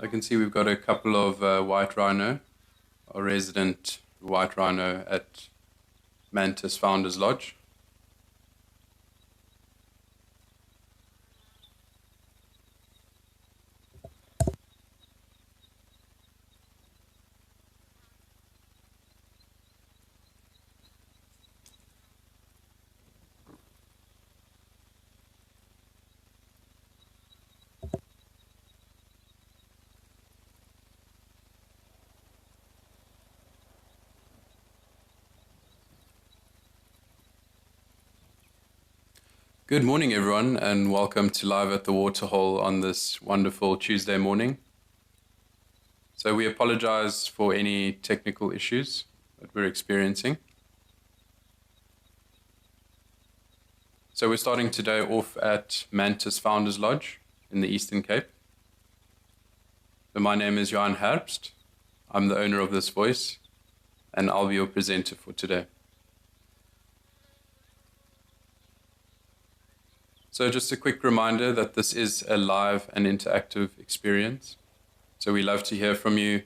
I can see we've got a couple of white rhino, our resident white rhino at Mantis Founders Lodge. Good morning, everyone, and welcome to Live at the Waterhole on this wonderful Tuesday morning. So we apologize for any technical issues that we're experiencing. So we're starting today off at Mantis Founders Lodge in the Eastern Cape. So my name is Johan Herbst. I'm the owner of this voice, and I'll be your presenter for today. So just a quick reminder that this is a live and interactive experience. So we love to hear from you.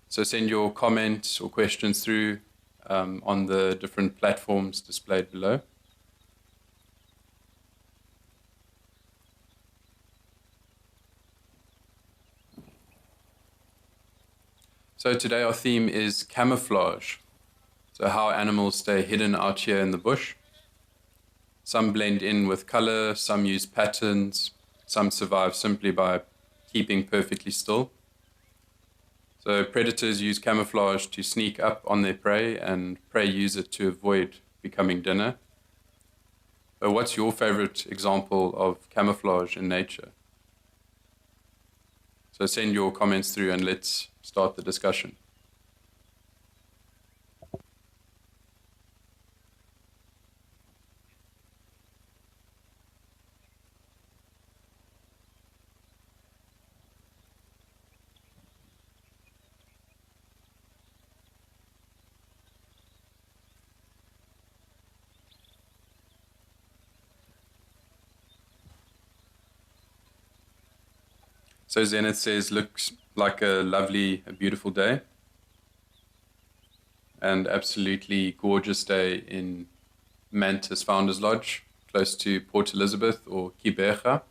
So send your comments or questions through on the different platforms displayed below. So today our theme is camouflage. So how animals stay hidden out here in the bush. Some blend in with color, some use patterns, some survive simply by keeping perfectly still. So predators use camouflage to sneak up on their prey, and prey use it to avoid becoming dinner. But what's your favorite example of camouflage in nature? So send your comments through and let's start the discussion. So Zenith says, looks like a lovely, a beautiful day. And absolutely gorgeous day in Mantis Founders Lodge, close to Port Elizabeth or Kibeja.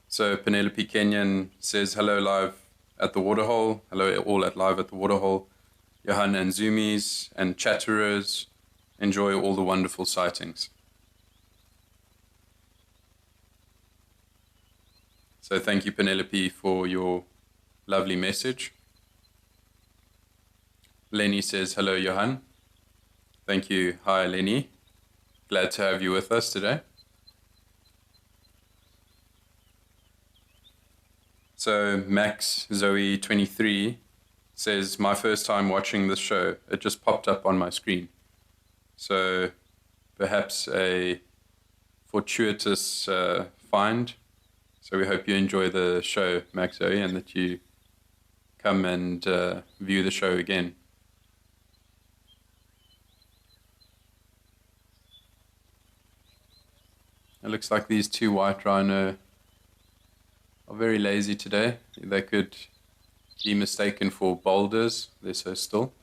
So Penelope Kenyon says, hello live at the Waterhole. Hello all at live at the Waterhole. Johan and Zoomies and chatterers, enjoy all the wonderful sightings. So thank you, Penelope, for your lovely message. Lenny says, hello, Johan. Thank you. Hi, Lenny. Glad to have you with us today. So Max Zoe 23 says, my first time watching this show. It just popped up on my screen. So perhaps a fortuitous find. So we hope you enjoy the show, Max Zoe, and that you come and view the show again. It looks like these two white rhino are very lazy today. They could be mistaken for boulders. They're so still.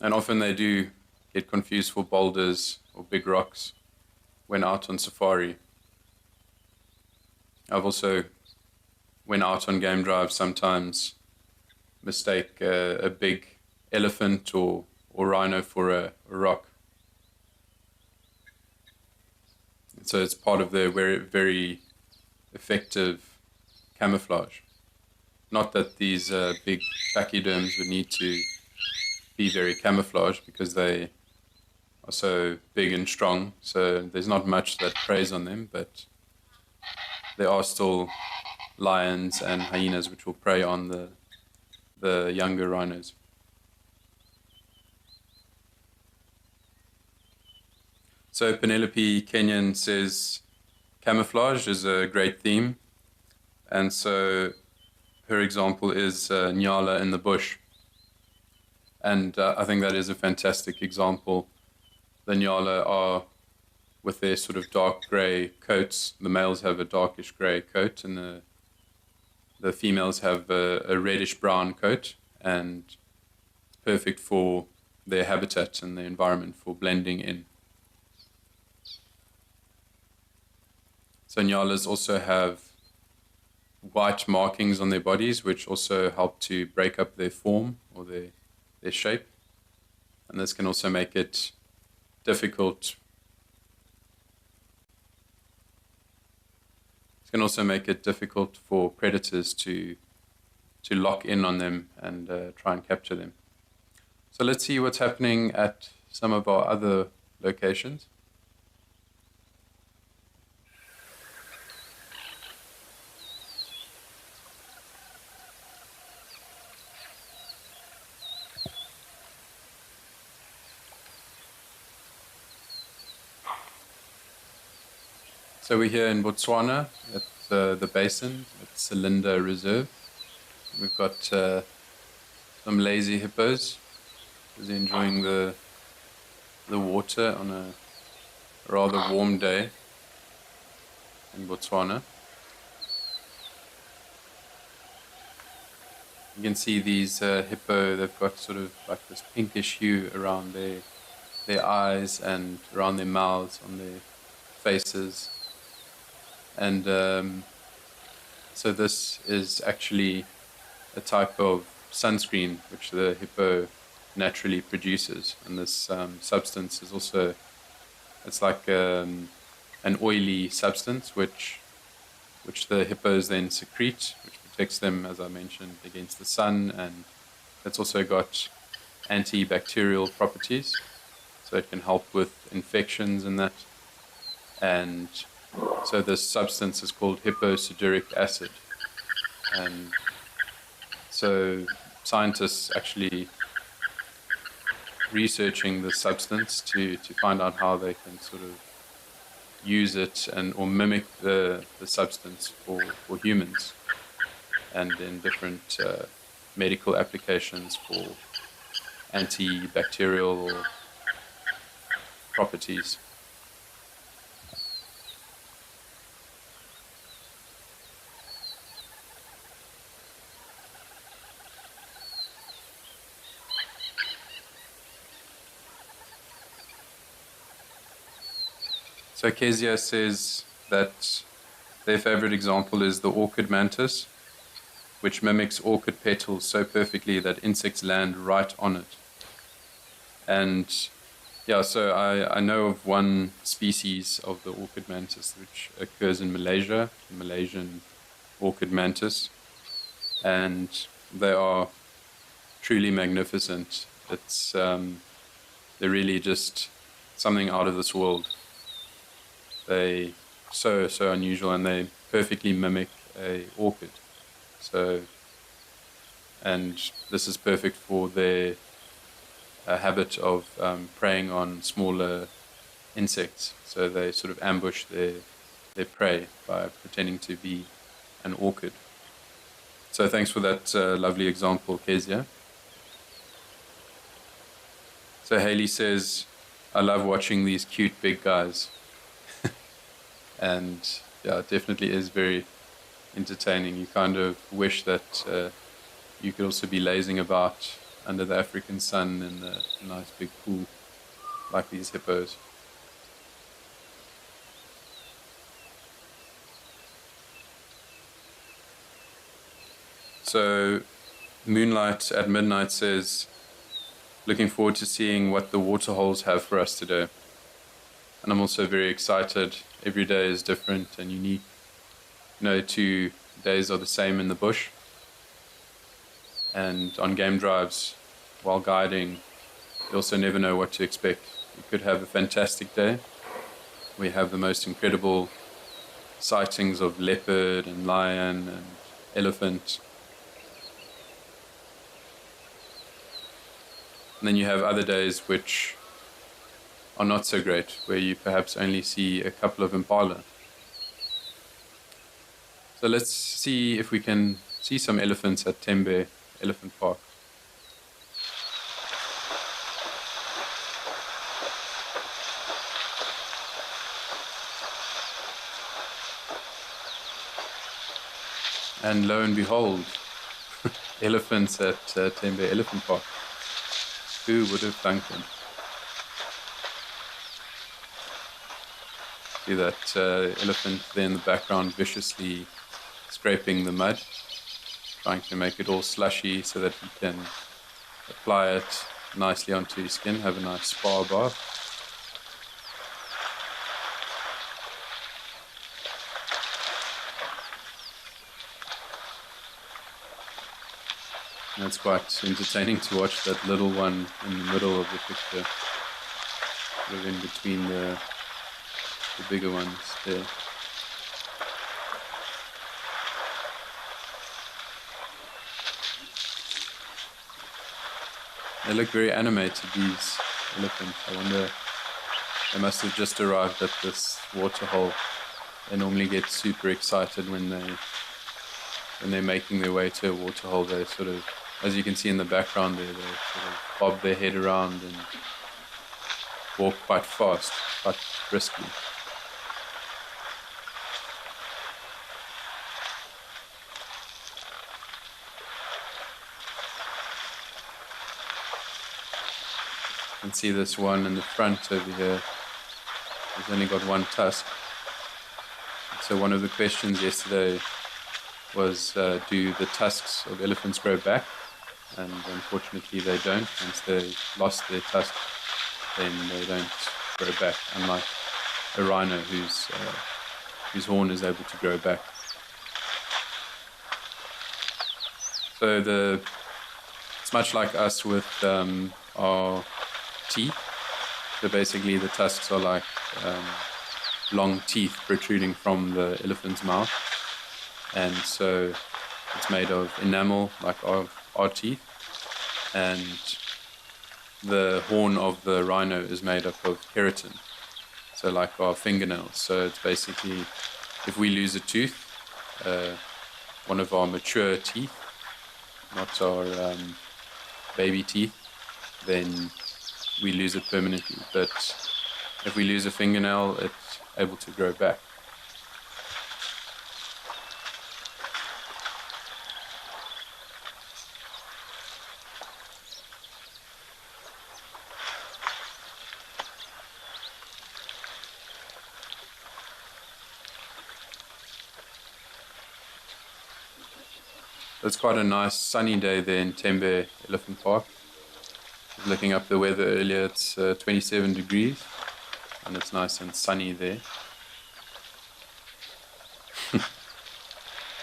And often they do get confused for boulders or big rocks when out on safari. I've also, when out on game drives, sometimes mistake a big elephant or rhino for a rock. So it's part of their very, very effective camouflage. Not that these big pachyderms would need to be very camouflaged because they are so big and strong. So there's not much that preys on them, but there are still lions and hyenas which will prey on the younger rhinos. So Penelope Kenyon says, camouflage is a great theme. And so her example is Nyala in the bush. And I think that is a fantastic example. The Nyala are with their sort of dark grey coats. The males have a darkish grey coat, and the females have a reddish brown coat, and it's perfect for their habitat and the environment for blending in. So nyalas also have white markings on their bodies, which also help to break up their form or their shape. And this can also make it difficult. It can also make it difficult for predators to lock in on them and try and capture them. So let's see what's happening at some of our other locations. So we're here in Botswana at the basin at Selinda Reserve. We've got some lazy hippos busy enjoying the water on a rather warm day in Botswana. You can see these hippo, they've got sort of like this pinkish hue around their eyes and around their mouths, on their faces. And so this is actually a type of sunscreen which the hippo naturally produces. And this substance is also, it's like an oily substance which the hippos then secrete, which protects them, as I mentioned, against the sun. And it's also got antibacterial properties, so it can help with infections and that. And so this substance is called hipposudoric acid. And so scientists actually researching this substance to find out how they can sort of use it or mimic the substance for humans, and in different medical applications for antibacterial properties. So Kezia says that their favorite example is the orchid mantis, which mimics orchid petals so perfectly that insects land right on it. And yeah, so I know of one species of the orchid mantis which occurs in Malaysia, the Malaysian orchid mantis, and they are truly magnificent. It's they're really just something out of this world. They so unusual, and they perfectly mimic a orchid. So, and this is perfect for their habit of preying on smaller insects. So they sort of ambush their prey by pretending to be an orchid. So thanks for that lovely example, Kezia. So Haley says, I love watching these cute big guys. And yeah, it definitely is very entertaining. You kind of wish that you could also be lazing about under the African sun in a nice big pool like these hippos. So Moonlight at Midnight says, looking forward to seeing what the waterholes have for us today. And I'm also very excited. Every day is different and unique. No 2 days are the same in the bush. And on game drives, while guiding, you also never know what to expect. You could have a fantastic day. We have the most incredible sightings of leopard and lion and elephant. And then you have other days which are not so great, where you perhaps only see a couple of impala. So let's see if we can see some elephants at Tembe Elephant Park. And lo and behold, elephants at Tembe Elephant Park. Who would have thunk them? See that elephant there in the background viciously scraping the mud, trying to make it all slushy so that he can apply it nicely onto his skin, have a nice spa bath. And it's quite entertaining to watch that little one in the middle of the picture, sort of in between the bigger ones there. They look very animated, these elephants. I wonder, they must have just arrived at this waterhole. They normally get super excited when they're making their way to a waterhole. They sort of, as you can see in the background there, they sort of bob their head around and walk quite fast, quite briskly. You can see this one in the front over here. He's only got one tusk. So one of the questions yesterday was, do the tusks of elephants grow back? And unfortunately they don't. Once they lost their tusk, then they don't grow back, unlike a rhino whose horn is able to grow back. So it's much like us with our teeth. So basically the tusks are like long teeth protruding from the elephant's mouth, and so it's made of enamel like our teeth, and the horn of the rhino is made up of keratin, so like our fingernails. So it's basically, if we lose a tooth, one of our mature teeth, not our baby teeth, then we lose it permanently. But if we lose a fingernail, it's able to grow back. It's quite a nice sunny day there in Tembe Elephant Park. Looking up the weather earlier, it's 27 degrees and it's nice and sunny there.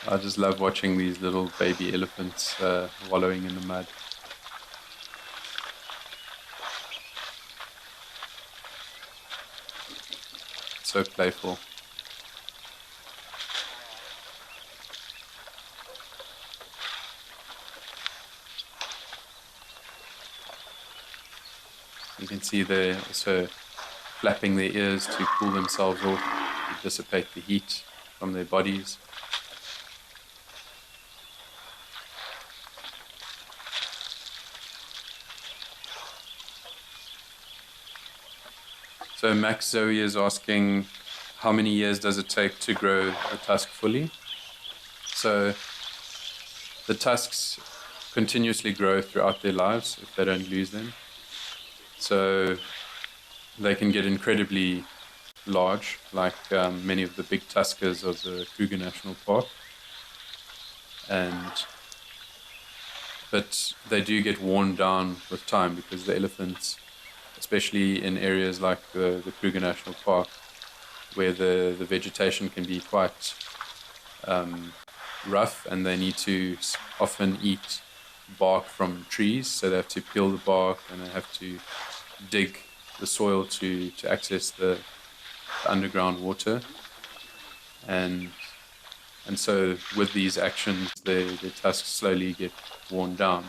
I just love watching these little baby elephants wallowing in the mud. So playful. You can see they're also flapping their ears to cool themselves off, to dissipate the heat from their bodies. So Max Zoe is asking, how many years does it take to grow a tusk fully? So the tusks continuously grow throughout their lives if they don't lose them. So they can get incredibly large, like many of the big tuskers of the Kruger National Park. But they do get worn down with time because the elephants, especially in areas like the Kruger National Park, where the vegetation can be quite rough, and they need to often eat bark from trees, so they have to peel the bark and they have to dig the soil to access the underground water, and so with these actions their tusks slowly get worn down,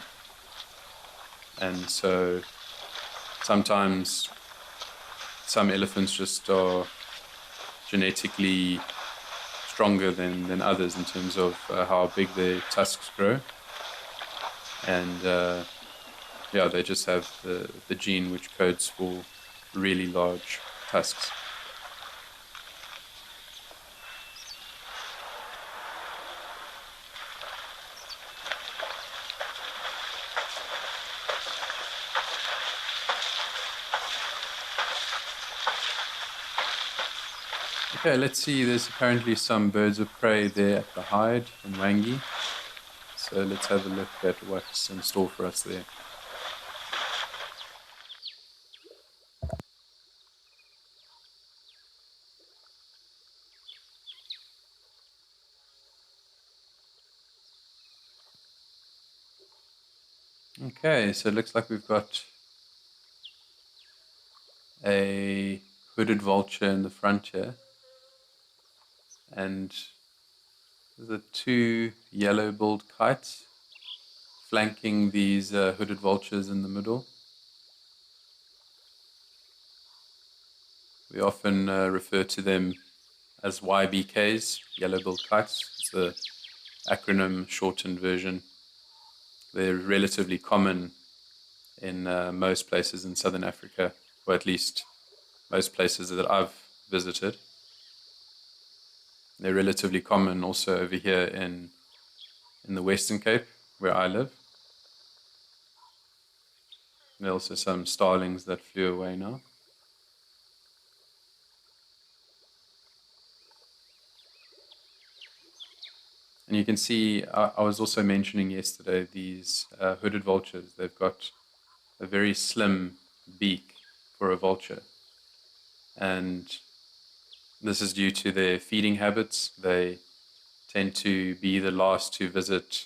and so sometimes some elephants just are genetically stronger than others in terms of how big their tusks grow. And they just have the gene which codes for really large tusks. Okay, let's see. There's apparently some birds of prey there at the hide in Wangi. So let's have a look at what's in store for us there. Okay, so it looks like we've got a hooded vulture in the front here. And the two yellow-billed kites flanking these hooded vultures in the middle. We often refer to them as YBKs, yellow-billed kites. It's the acronym shortened version. They're relatively common in most places in southern Africa, or at least most places that I've visited. They're relatively common also over here in the Western Cape, where I live. There are also some starlings that flew away now. And you can see, I was also mentioning yesterday, these hooded vultures, they've got a very slim beak for a vulture. And this is due to their feeding habits. They tend to be the last to visit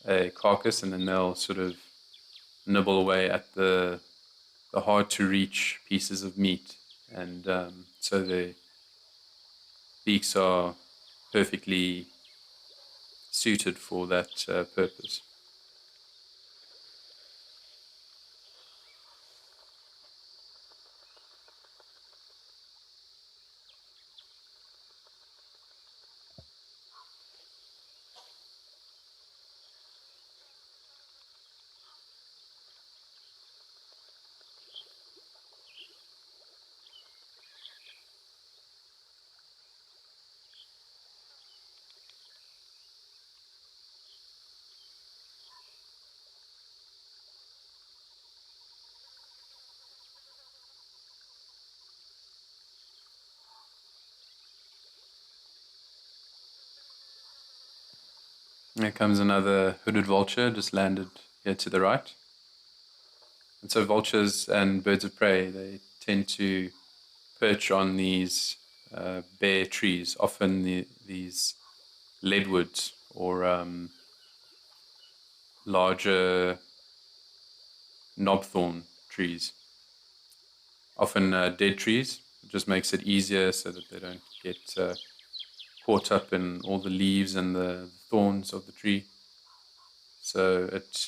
a carcass, and then they'll sort of nibble away at the hard to reach pieces of meat. And so their beaks are perfectly suited for that purpose. Here comes another hooded vulture, just landed here to the right. And so vultures and birds of prey, they tend to perch on these bare trees, often these leadwoods or larger knobthorn trees. Often dead trees. It just makes it easier so that they don't get caught up in all the leaves and the thorns of the tree. So it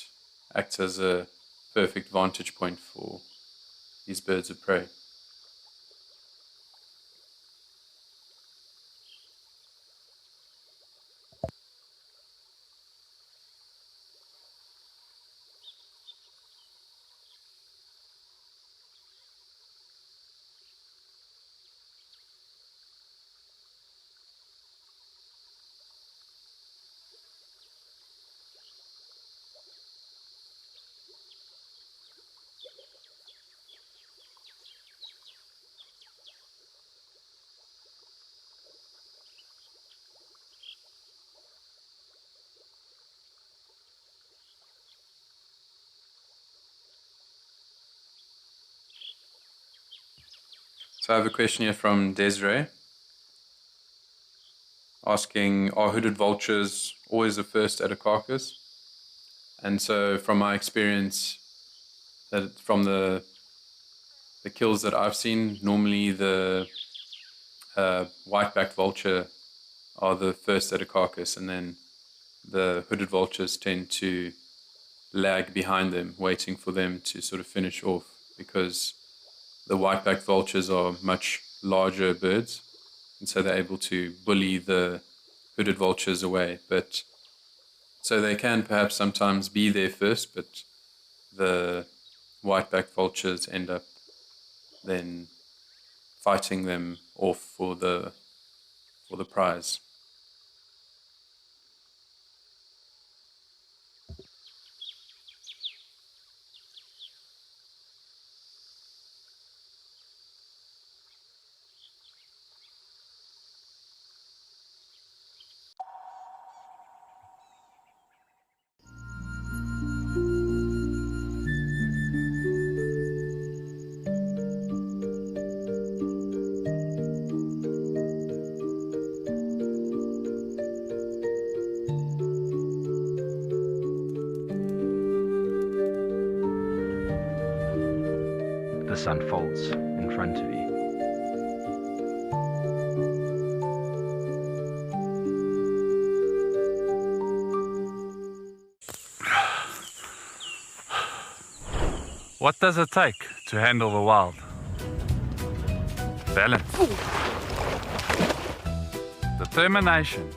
acts as a perfect vantage point for these birds of prey. So I have a question here from Desiree asking, are hooded vultures always the first at a carcass? And so from my experience, that from the kills that I've seen, normally the white-backed vulture are the first at a carcass, and then the hooded vultures tend to lag behind them, waiting for them to sort of finish off, because the white-backed vultures are much larger birds, and so they're able to bully the hooded vultures away. But so they can perhaps sometimes be there first, but the white-backed vultures end up then fighting them off for the prize. universe unfolds in front of you. What does it take to handle the wild? Balance. Determination.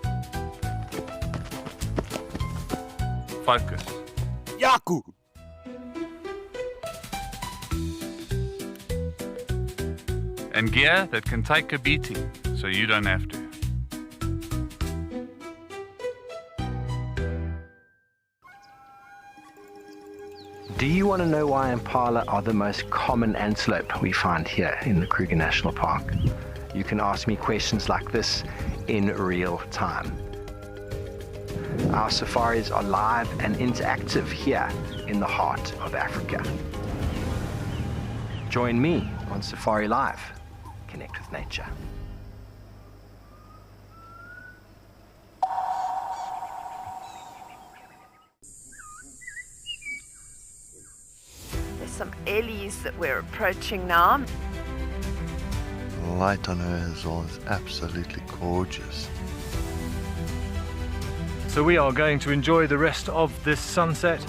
Focus. Yaku! And gear that can take a beating so you don't have to. Do you want to know why impala are the most common antelope we find here in the Kruger National Park? You can ask me questions like this in real time. Our safaris are live and interactive here in the heart of Africa. Join me on Safari Live. Connect with nature. There's some ellies that we're approaching now. The light on her as well is absolutely gorgeous. So we are going to enjoy the rest of this sunset.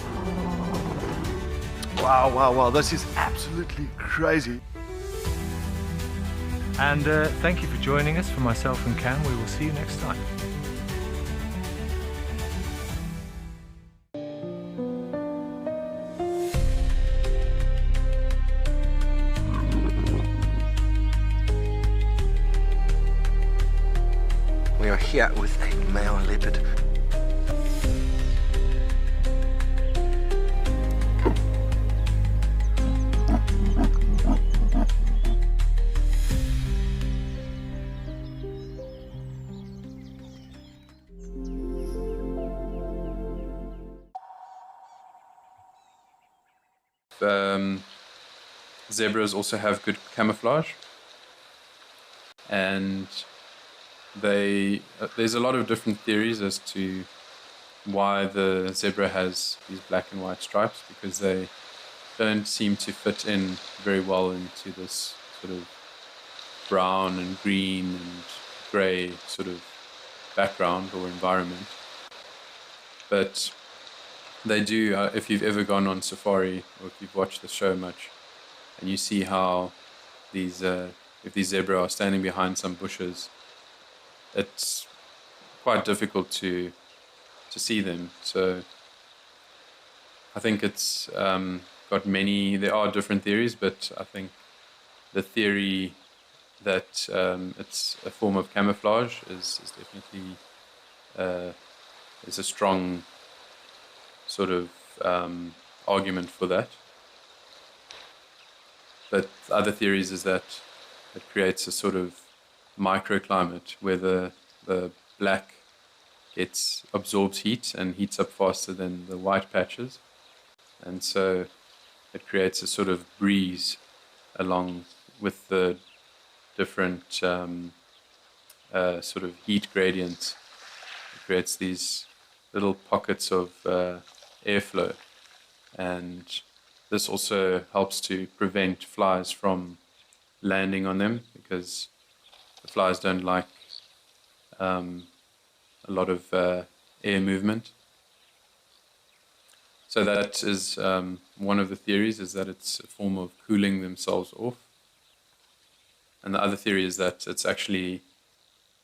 Wow, this is absolutely crazy. And thank you for joining us. For myself and Cam, we will see you next time. We are here with a male leopard. Zebras also have good camouflage, and there's a lot of different theories as to why the zebra has these black and white stripes, because they don't seem to fit in very well into this sort of brown and green and grey sort of background or environment. But they do, if you've ever gone on safari or if you've watched the show much, and you see how these, if these zebra are standing behind some bushes, it's quite difficult to see them. So I think it's got many, there are different theories, but I think the theory that it's a form of camouflage is definitely is a strong sort of argument for that. But other theories is that it creates a sort of microclimate where the black absorbs heat and heats up faster than the white patches, and so it creates a sort of breeze along with the different sort of heat gradients. It creates these little pockets of airflow, and this also helps to prevent flies from landing on them, because the flies don't like a lot of air movement. So that is one of the theories, is that it's a form of cooling themselves off. And the other theory is that it's actually,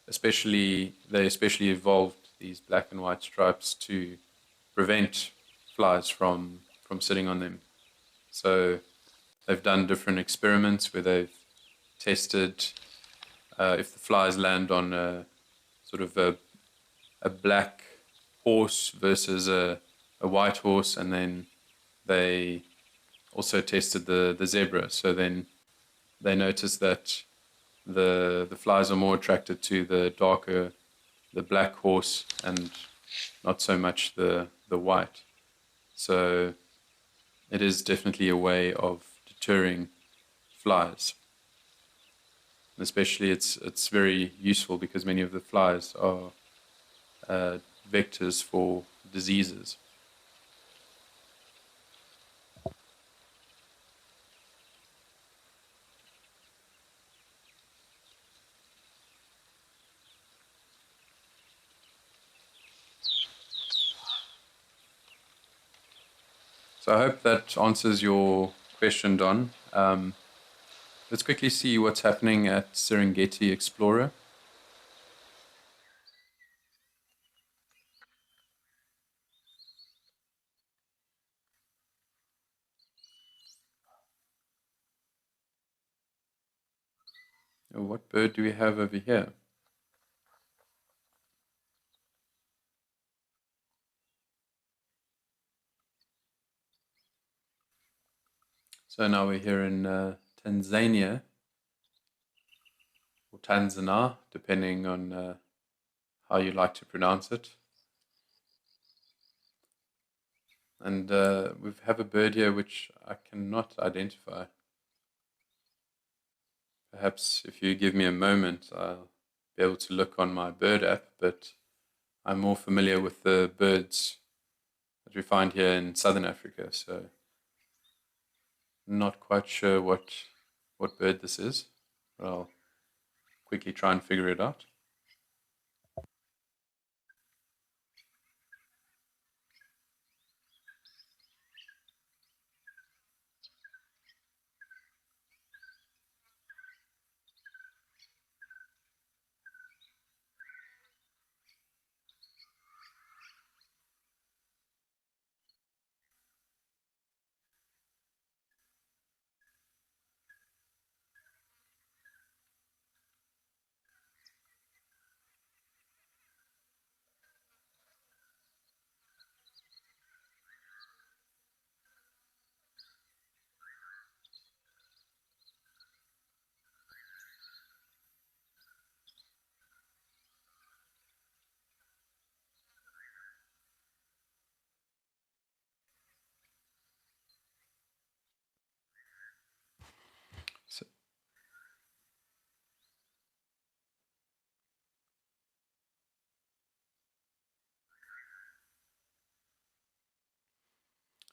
they especially evolved these black and white stripes to prevent flies from sitting on them. So they've done different experiments where they've tested if the flies land on a sort of a black horse versus a white horse, and then they also tested the zebra. So then they noticed that the flies are more attracted to the black horse and not so much the white. So it is definitely a way of deterring flies. And especially it's very useful because many of the flies are vectors for diseases. So I hope that answers your question, Don. Let's quickly see what's happening at Serengeti Explorer. Oh, what bird do we have over here? So now we're here in Tanzania, or Tanzania, depending on how you like to pronounce it. And we have a bird here which I cannot identify. Perhaps if you give me a moment, I'll be able to look on my bird app, but I'm more familiar with the birds that we find here in southern Africa, so not quite sure what bird this is, but I'll quickly try and figure it out.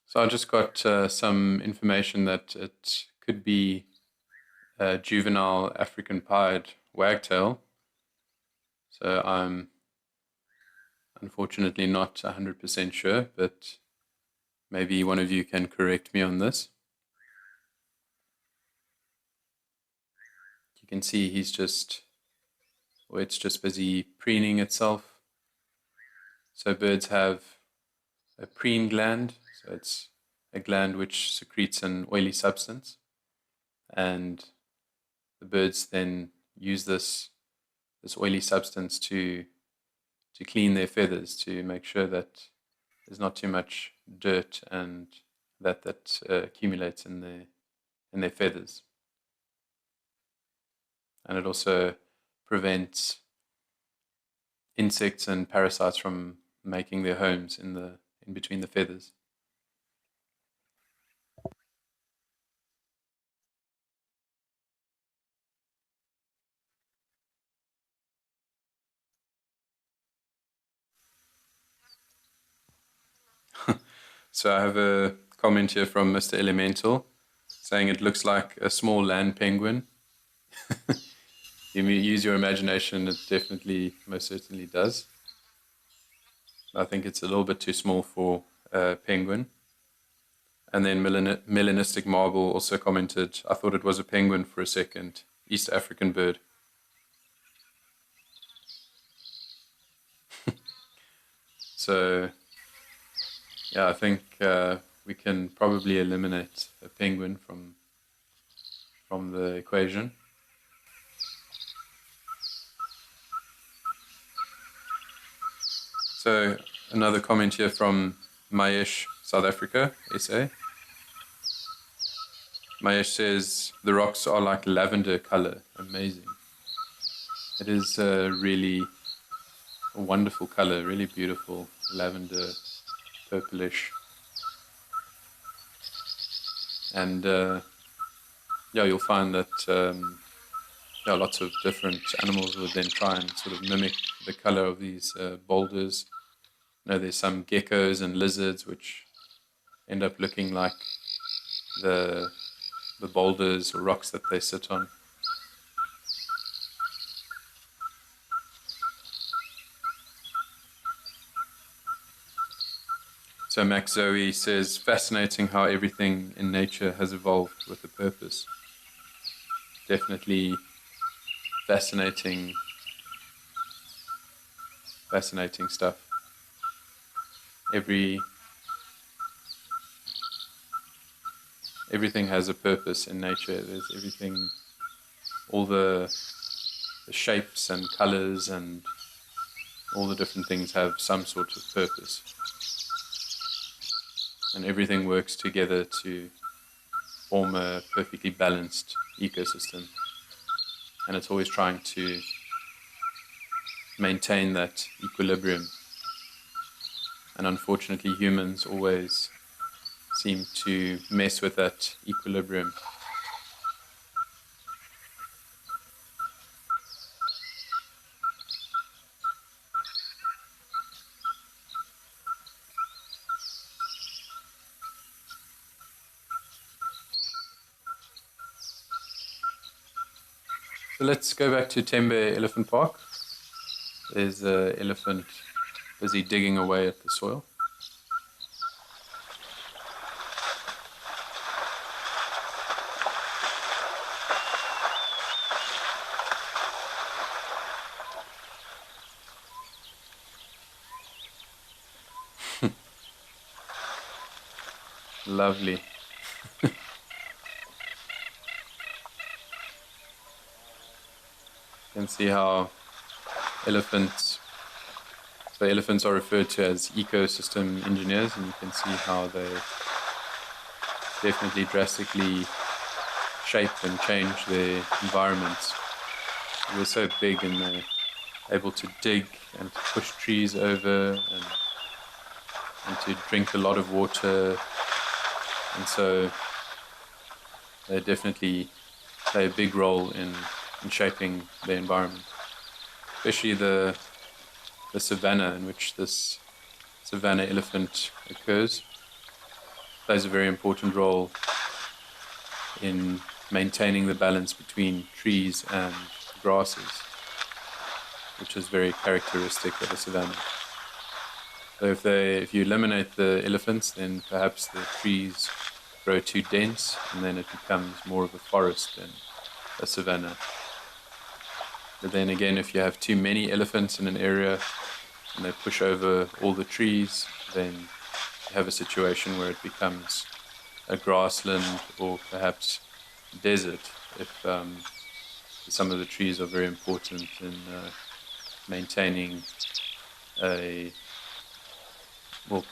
So I just got some information that it could be a juvenile African pied wagtail. So I'm unfortunately not 100% sure, but maybe one of you can correct me on this. You can see it's just busy preening itself. So birds have a preen gland, so it's a gland which secretes an oily substance, and the birds then use this oily substance to clean their feathers, to make sure that there's not too much dirt and that accumulates in their feathers. And it also prevents insects and parasites from making their homes in between the feathers. So I have a comment here from Mr. Elemental saying it looks like a small land penguin. You use your imagination, it definitely, most certainly does. I think it's a little bit too small for a penguin. And then Melanistic Marble also commented, I thought it was a penguin for a second, East African bird. So, yeah, I think we can probably eliminate a penguin from the equation. So another comment here from Mayesh, South Africa, SA. Mayesh says, the rocks are like lavender color. Amazing. It is really a wonderful color, really beautiful, lavender, purplish. And yeah, you'll find that lots of different animals would then try and sort of mimic the color of these boulders. There's some geckos and lizards which end up looking like the boulders or rocks that they sit on. So Max Zoe says, fascinating how everything in nature has evolved with a purpose. Definitely fascinating stuff. Everything has a purpose in nature. There's everything, all the shapes and colors and all the different things have some sort of purpose. And everything works together to form a perfectly balanced ecosystem. And it's always trying to maintain that equilibrium. And unfortunately, humans always seem to mess with that equilibrium. So let's go back to Tembe Elephant Park. There's an elephant busy digging away at the soil. Lovely. You can see how elephants are referred to as ecosystem engineers, and you can see how they definitely drastically shape and change their environments. They're so big and they're able to dig and to push trees over and to drink a lot of water, and so they definitely play a big role in shaping the environment, especially the savanna in which this savanna elephant occurs. Plays a very important role in maintaining the balance between trees and grasses, which is very characteristic of the savanna. So if you eliminate the elephants, then perhaps the trees grow too dense, and then it becomes more of a forest than a savanna. But then again, if you have too many elephants in an area and they push over all the trees, then you have a situation where it becomes a grassland or perhaps desert, if some of the trees are very important in maintaining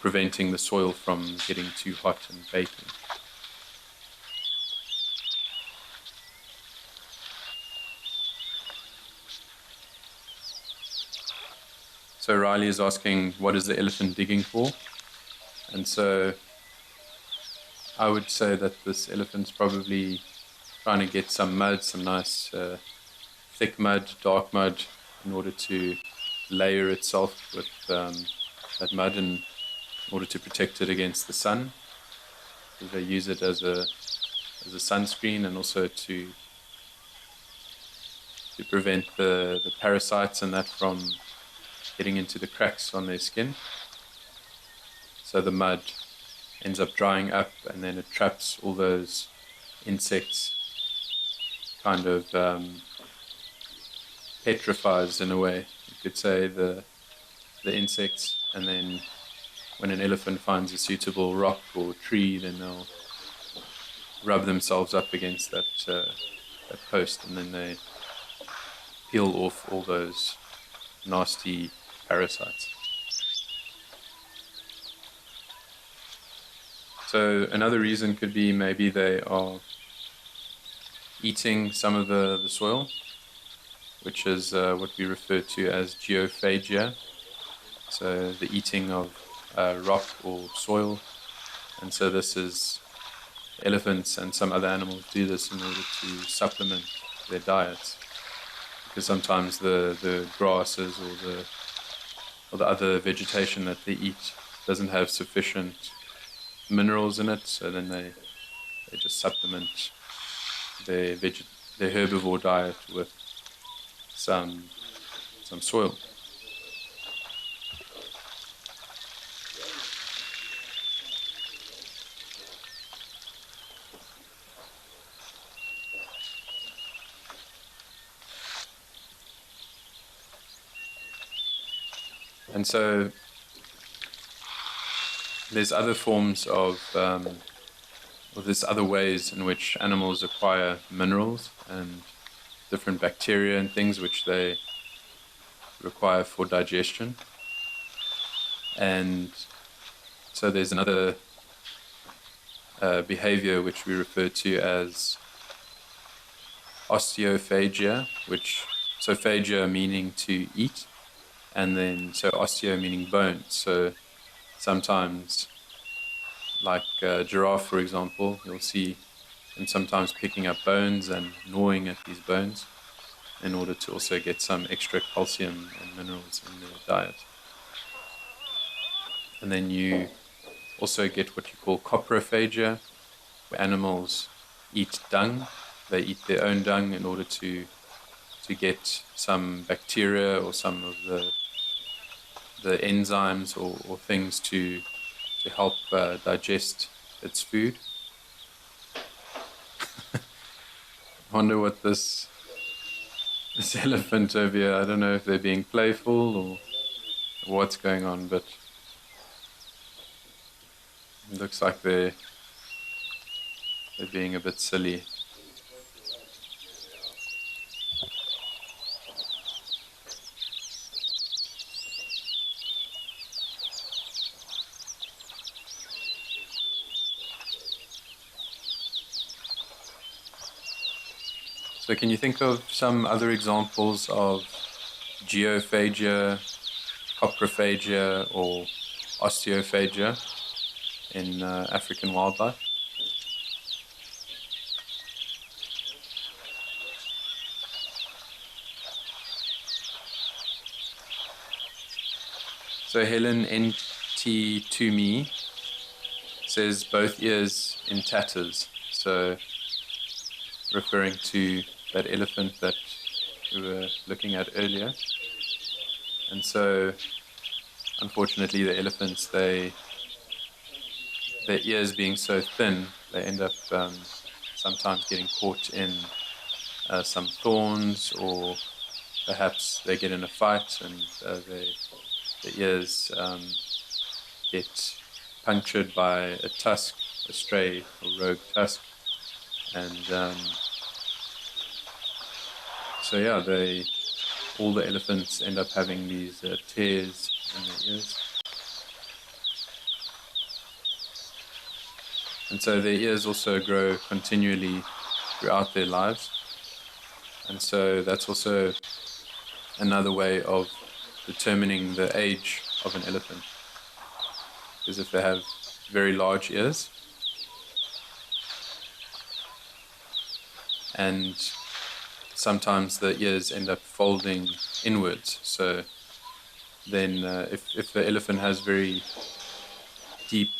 preventing the soil from getting too hot and baking. So Riley is asking, what is the elephant digging for? And so I would say that this elephant's probably trying to get some mud, some nice thick mud, dark mud, in order to layer itself with that mud in order to protect it against the sun. So they use it as a sunscreen, and also to prevent the parasites and that from getting into the cracks on their skin. So the mud ends up drying up, and then it traps all those insects, kind of petrifies in a way, you could say, the insects. And then when an elephant finds a suitable rock or tree, then they'll rub themselves up against that post, and then they peel off all those nasty parasites. So another reason could be maybe they are eating some of the soil, which is what we refer to as geophagia, so the eating of rock or soil. And so this is, elephants and some other animals do this in order to supplement their diets, because sometimes the grasses or the other vegetation that they eat doesn't have sufficient minerals in it, so then they just supplement their herbivore diet with some soil. And so there's other forms of, or there's other ways in which animals acquire minerals and different bacteria and things which they require for digestion. And so there's another behavior which we refer to as osteophagia, so phagia meaning to eat, and then so osteo meaning bones. So sometimes, like a giraffe, for example, you'll see them sometimes picking up bones and gnawing at these bones in order to also get some extra calcium and minerals in their diet. And then you also get what you call coprophagia, where animals eat dung. They eat their own dung in order to get some bacteria or some of the enzymes or things to help digest its food. I wonder what this elephant over here, I don't know if they're being playful or what's going on, but it looks like they're being a bit silly. So can you think of some other examples of geophagia, coprophagia, or osteophagia in African wildlife? So Helen NT to me says both ears in tatters. So referring to that elephant that we were looking at earlier. And so unfortunately the elephants, their ears being so thin, they end up sometimes getting caught in some thorns, or perhaps they get in a fight and the ears get punctured by a tusk, a stray or rogue tusk, and so yeah, all the elephants end up having these tears in their ears. And so their ears also grow continually throughout their lives. And so that's also another way of determining the age of an elephant. Because if they have very large ears, and sometimes the ears end up folding inwards. So then if the elephant has very deep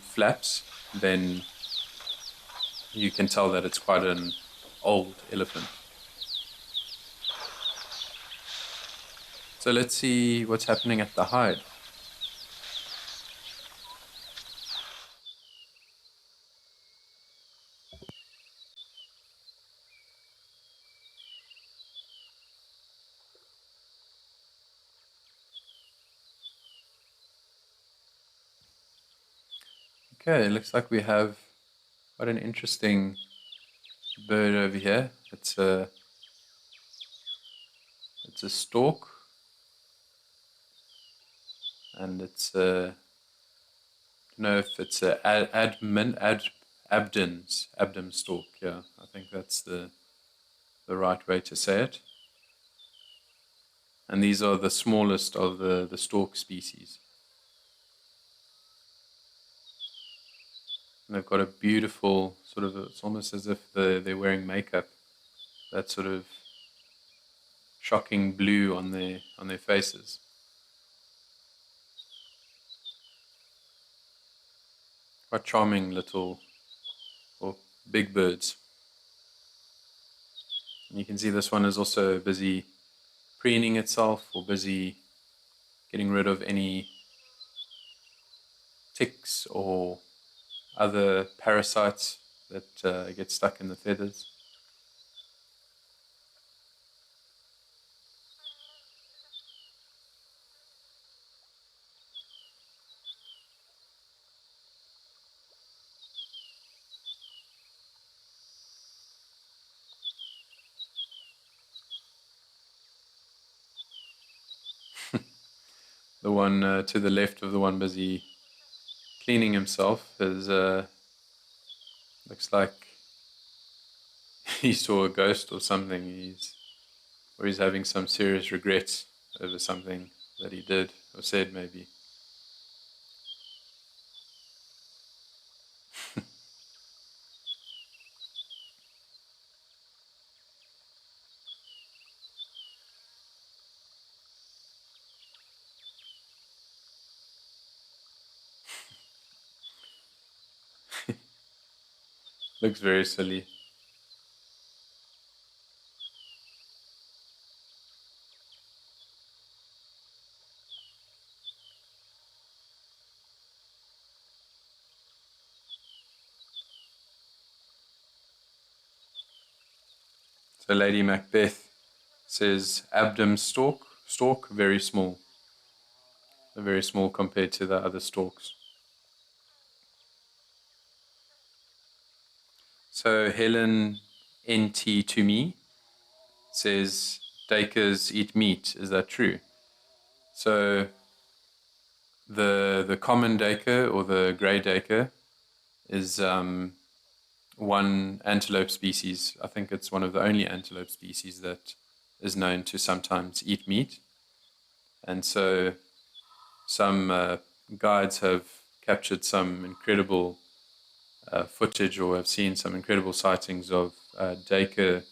flaps, then you can tell that it's quite an old elephant. So let's see what's happening at the hide. Okay, it looks like we have quite an interesting bird over here. It's a stork, and it's I don't know if it's a abdon stork. Yeah, I think that's the right way to say it. And these are the smallest of the stork species. And they've got a beautiful sort of, it's almost as if they're wearing makeup, that sort of shocking blue on their faces. Quite charming little, or big birds. And you can see this one is also busy preening itself, or busy getting rid of any ticks or other parasites that get stuck in the feathers. The one to the left of the one busy cleaning himself is looks like he saw a ghost or something. He's having some serious regrets over something that he did or said, maybe. Looks very silly. So Lady Macbeth says abdom stalk very small. Very small compared to the other stalks. So Helen NT to me says duikers eat meat. Is that true? So the common duiker or the grey duiker is one antelope species. I think it's one of the only antelope species that is known to sometimes eat meat. And so some guides have captured some incredible footage or have seen some incredible sightings of duiker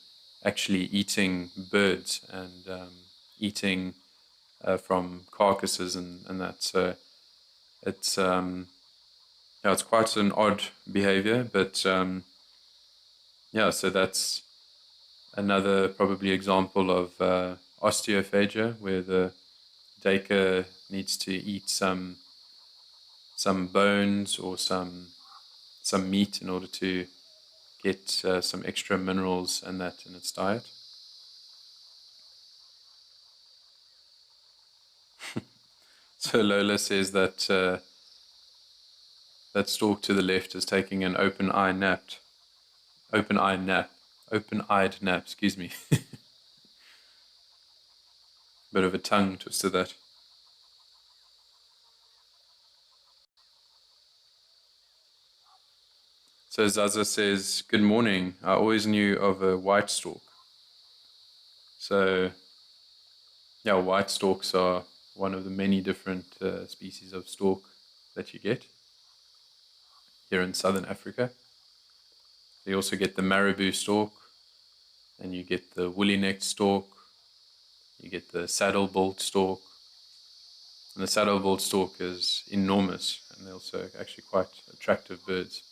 actually eating birds and eating from carcasses and that. So it's it's quite an odd behavior, but so that's another probably example of osteophagia, where the duiker needs to eat some bones or some meat in order to get some extra minerals and that in its diet. So Lola says that that stalk to the left is taking an open-eyed nap. Open-eyed nap, excuse me. Bit of a tongue twister, that. So Zaza says, good morning. I always knew of a white stork. So, yeah, white storks are one of the many different species of stork that you get here in southern Africa. You also get the marabou stork, and you get the woolly-necked stork, you get the saddle-billed stork. And the saddle-billed stork is enormous, and they're also actually quite attractive birds,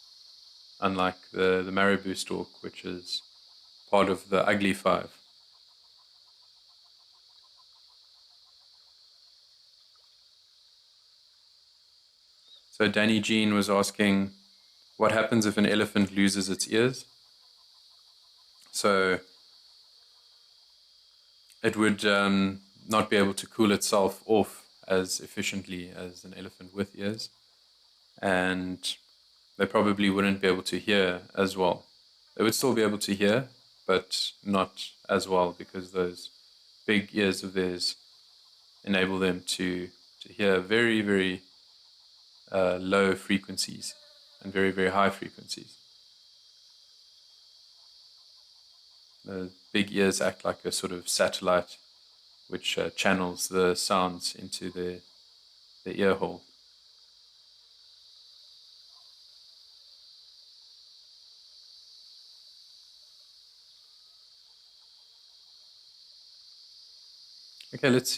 unlike the marabou stork, which is part of the ugly five. So Danny Jean was asking, what happens if an elephant loses its ears? So it would not be able to cool itself off as efficiently as an elephant with ears, and they probably wouldn't be able to hear as well. They would still be able to hear, but not as well, because those big ears of theirs enable them to hear very, very low frequencies and very, very high frequencies. The big ears act like a sort of satellite which channels the sounds into the ear hole. Okay, let's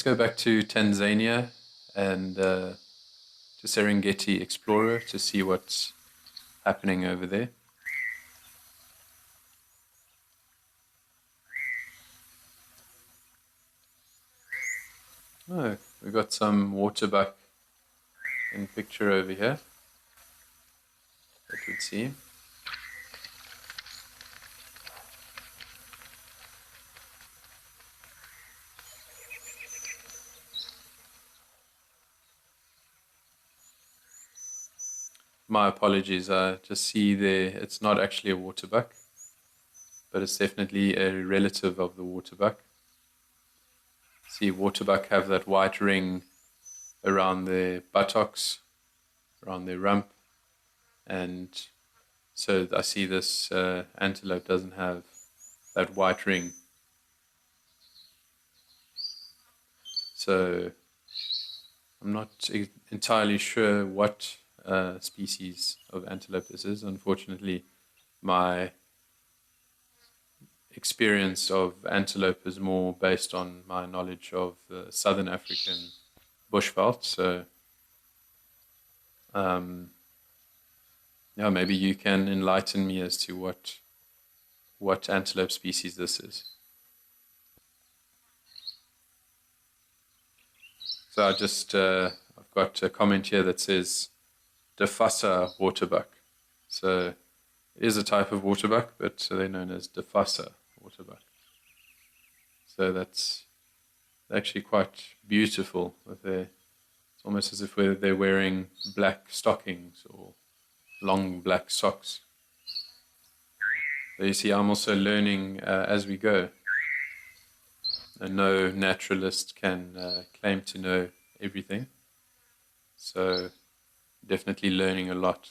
go back to Tanzania and to Serengeti Explorer to see what's happening over there. Oh, we've got some waterbuck in picture over here, that would seem. My apologies, I just see there, it's not actually a waterbuck, but it's definitely a relative of the waterbuck. See waterbuck have that white ring around their buttocks, around their rump, and so I see this antelope doesn't have that white ring. So I'm not entirely sure what species of antelope this is. Unfortunately, my experience of antelope is more based on my knowledge of the southern African bushveld. So yeah, maybe you can enlighten me as to what antelope species this is. So I've got a comment here that says divisive waterbuck. So it is a type of waterbuck, but they're known as divisive waterbuck. So that's actually quite beautiful. It's almost as if they're wearing black stockings or long black socks. So you see, I'm also learning as we go. And no naturalist can claim to know everything. So definitely learning a lot.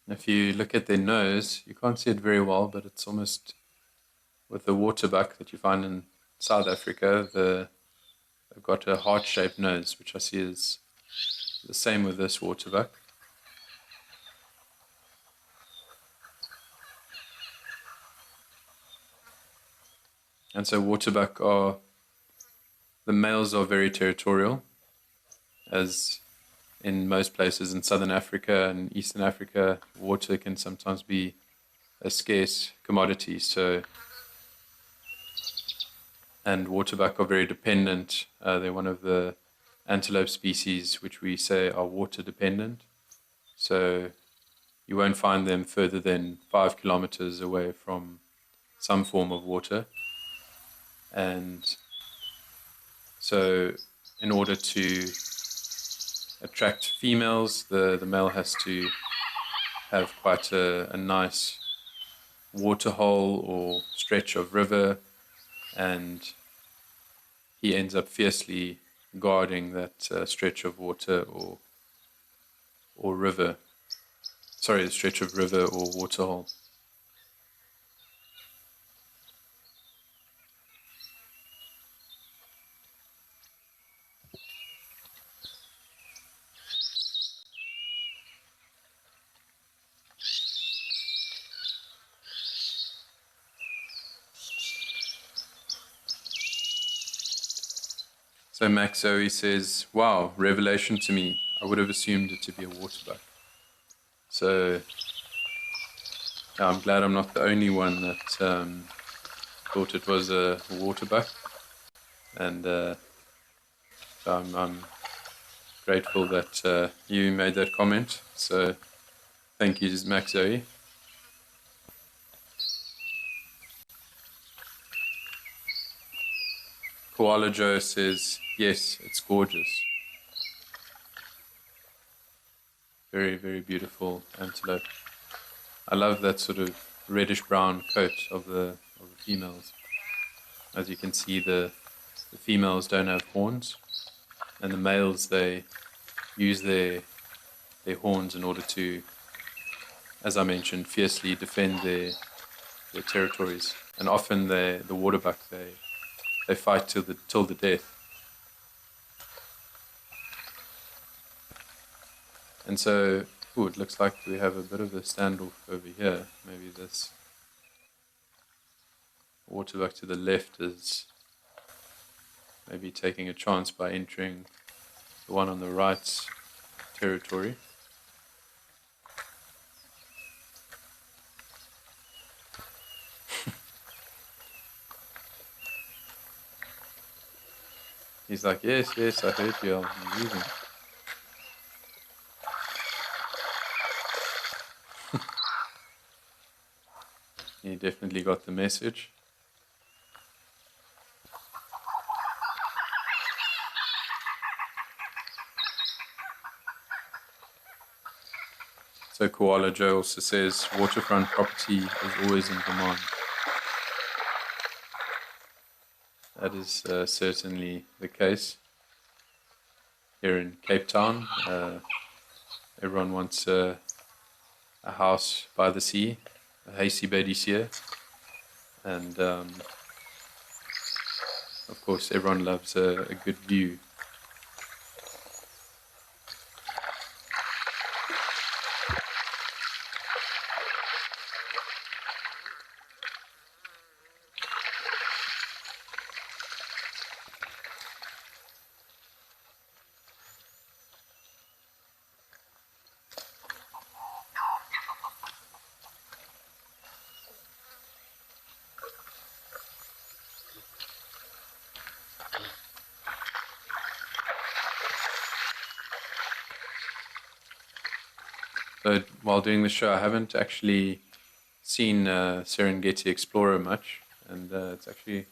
If you look at their nose, you can't see it very well, but it's almost with the waterbuck that you find in South Africa, they've got a heart-shaped nose, which I see is the same with this waterbuck. And so waterbuck the males are very territorial, as in most places in southern Africa and eastern Africa, water can sometimes be a scarce commodity. And waterbuck are very dependent. They're one of the antelope species which we say are water dependent. So you won't find them further than 5 kilometers away from some form of water. And so in order to attract females, the male has to have quite a nice waterhole or stretch of river, and he ends up fiercely guarding that stretch of water or river. Sorry, the stretch of river or waterhole. So Max Zoe says, wow, revelation to me. I would have assumed it to be a waterbuck. So yeah, I'm glad I'm not the only one that thought it was a waterbuck. And I'm grateful that you made that comment. So thank you, Max Zoe. Koala Joe says, yes, it's gorgeous. Very, very beautiful antelope. I love that sort of reddish-brown coat of the females. As you can see, the females don't have horns, and the males, they use their horns in order to, as I mentioned, fiercely defend their territories. And often the waterbuck, they fight till the death. And so, it looks like we have a bit of a standoff over here. Maybe this waterbuck to the left is maybe taking a chance by entering the one on the right's territory. He's like, yes, I heard you, I'm leaving. He definitely got the message. So Koala Joe also says waterfront property is always in demand. That is certainly the case here in Cape Town. Everyone wants a house by the sea, a huisie by die see, and of course everyone loves a good view. So while doing the show, I haven't actually seen Serengeti Explorer much, and it's actually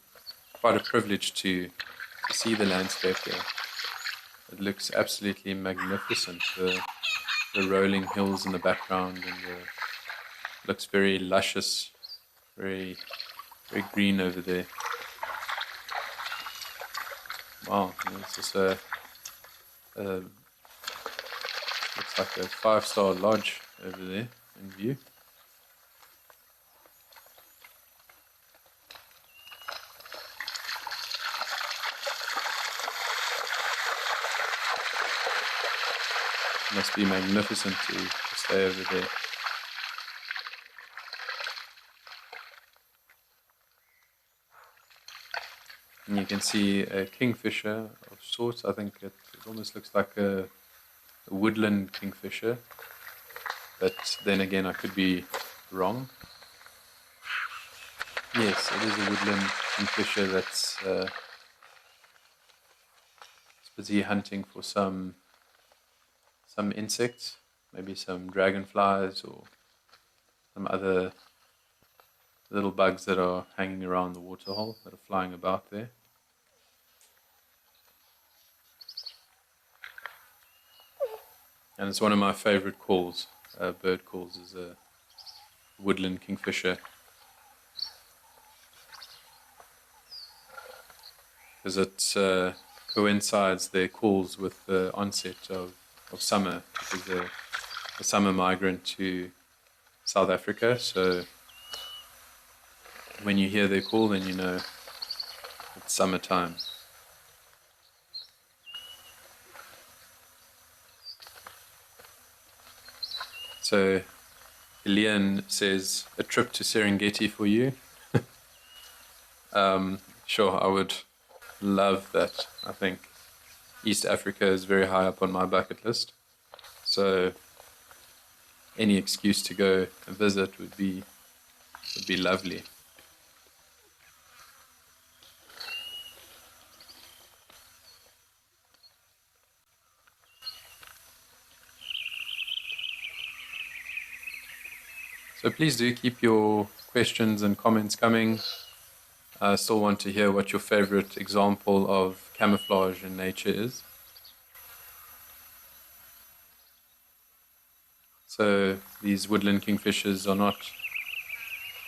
quite a privilege to see the landscape here. It looks absolutely magnificent. The rolling hills in the background, and looks very luscious, very green over there. Wow, it's just looks like a 5-star lodge over there in view. Must be magnificent to stay over there. And you can see a kingfisher of sorts. I think it almost looks like a woodland kingfisher, but then again I could be wrong. Yes, it is a woodland kingfisher that's busy hunting for some insects, maybe some dragonflies or some other little bugs that are hanging around the waterhole, that are flying about there. And it's one of my favorite calls, bird calls, is a woodland kingfisher. Because it coincides their calls with the onset of summer, because they're a summer migrant to South Africa. So when you hear their call, then you know it's summertime. So Elian says, a trip to Serengeti for you. Sure, I would love that. I think East Africa is very high up on my bucket list. So any excuse to go and visit would be lovely. So please do keep your questions and comments coming. I still want to hear what your favorite example of camouflage in nature is. So these woodland kingfishers are not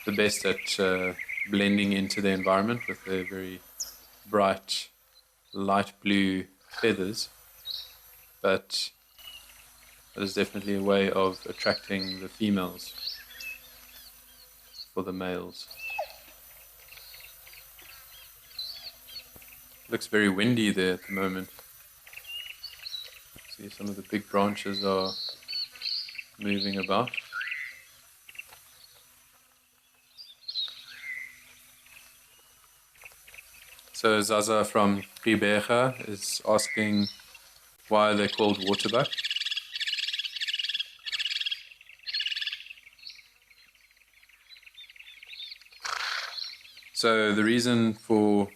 the best at blending into the environment with their very bright light blue feathers, but it is definitely a way of attracting the females for the males. Looks very windy there at the moment. See, some of the big branches are moving about. So Zaza from Ribeja is asking why they're called waterbuck. So the reason for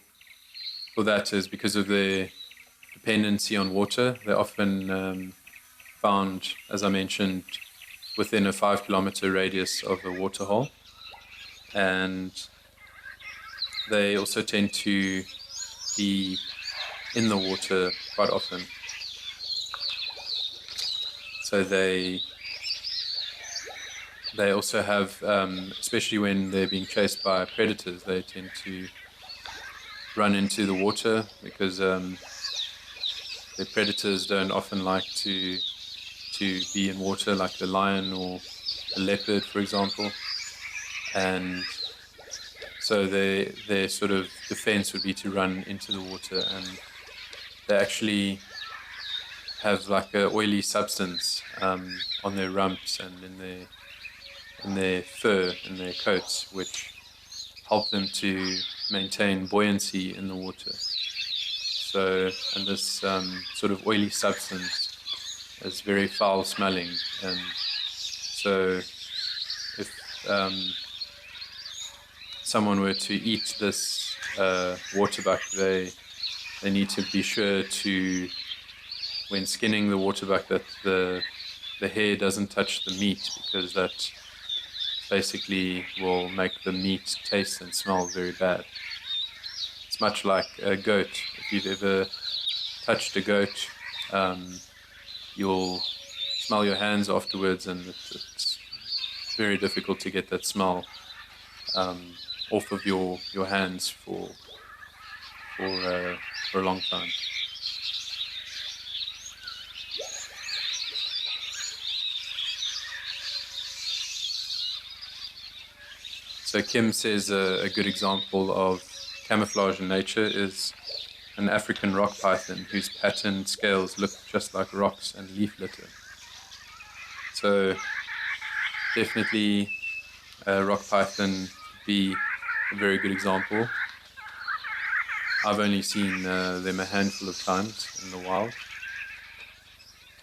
that is because of their dependency on water. They're often found, as I mentioned, within a 5-kilometer radius of a waterhole. and they also tend to be in the water quite often. So they also have, especially when they're being chased by predators, they tend to run into the water because the predators don't often like to be in water, like the lion or a leopard, for example. And so their sort of defense would be to run into the water, and they actually have like a oily substance on their rumps and in their fur and their coats, which help them to maintain buoyancy in the water. So, and this sort of oily substance is very foul smelling, and so if someone were to eat this waterbuck, they need to be sure to, when skinning the waterbuck, that the hair doesn't touch the meat, because that basically will make the meat taste and smell very bad. It's much like a goat. If you've ever touched a goat, you'll smell your hands afterwards, and it's very difficult to get that smell off of your hands for a long time. So Kim says a good example of camouflage in nature is an African rock python whose patterned scales look just like rocks and leaf litter. So definitely a rock python would be a very good example. I've only seen them a handful of times in the wild.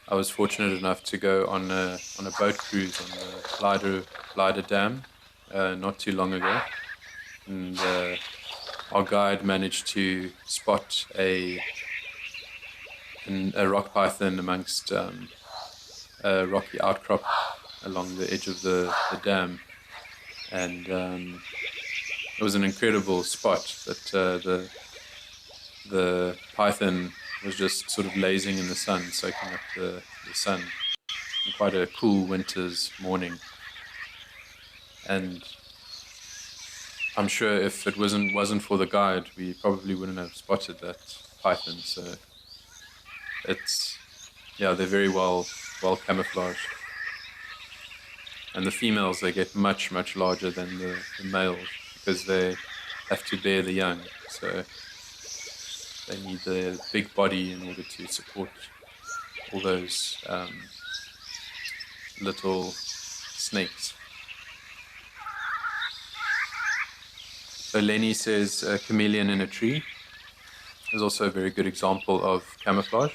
I was fortunate enough to go on a boat cruise on the Glider Dam not too long ago, and our guide managed to spot a rock python amongst a rocky outcrop along the edge of the dam, and it was an incredible spot. That the python was just sort of lazing in the sun, soaking up the sun in quite a cool winter's morning. And I'm sure if it wasn't for the guide, we probably wouldn't have spotted that python. So they're very well camouflaged. And the females, they get much larger than the males, because they have to bear the young. So they need the big body in order to support all those little snakes. So Lenny says a chameleon in a tree is also a very good example of camouflage.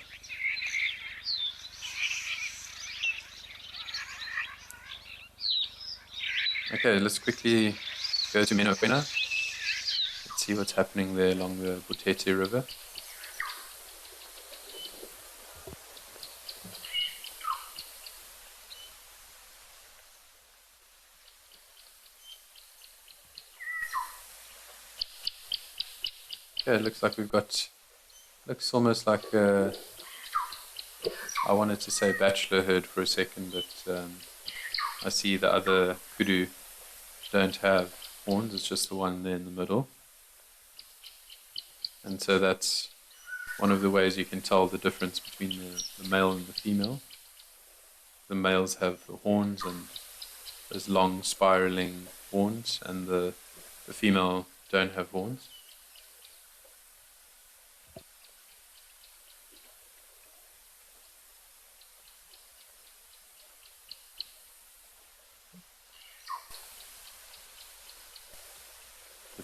Okay, let's quickly go to Menokwena. Let's see what's happening there along the Butete River. Okay, it looks like looks almost like I wanted to say bachelor herd for a second, but I see the other kudu don't have horns, it's just the one there in the middle. And so that's one of the ways you can tell the difference between the male and the female. The males have the horns and those long spiraling horns, and the female don't have horns.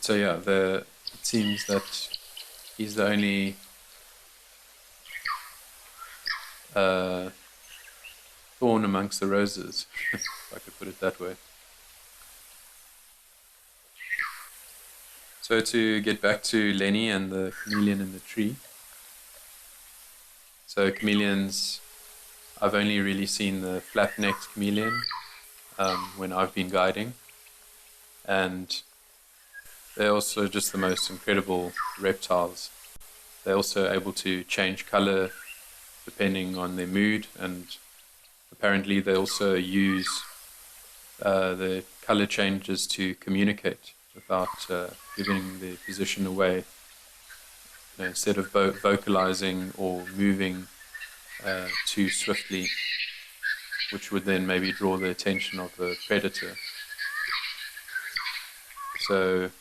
So yeah, it seems that he's the only thorn amongst the roses, if I could put it that way. So to get back to Lenny and the chameleon in the tree. So chameleons, I've only really seen the flat-necked chameleon when I've been guiding. And they're also just the most incredible reptiles. They're also able to change color depending on their mood, and apparently they also use the color changes to communicate without giving their position away. Instead of vocalizing or moving too swiftly, which would then maybe draw the attention of the predator. So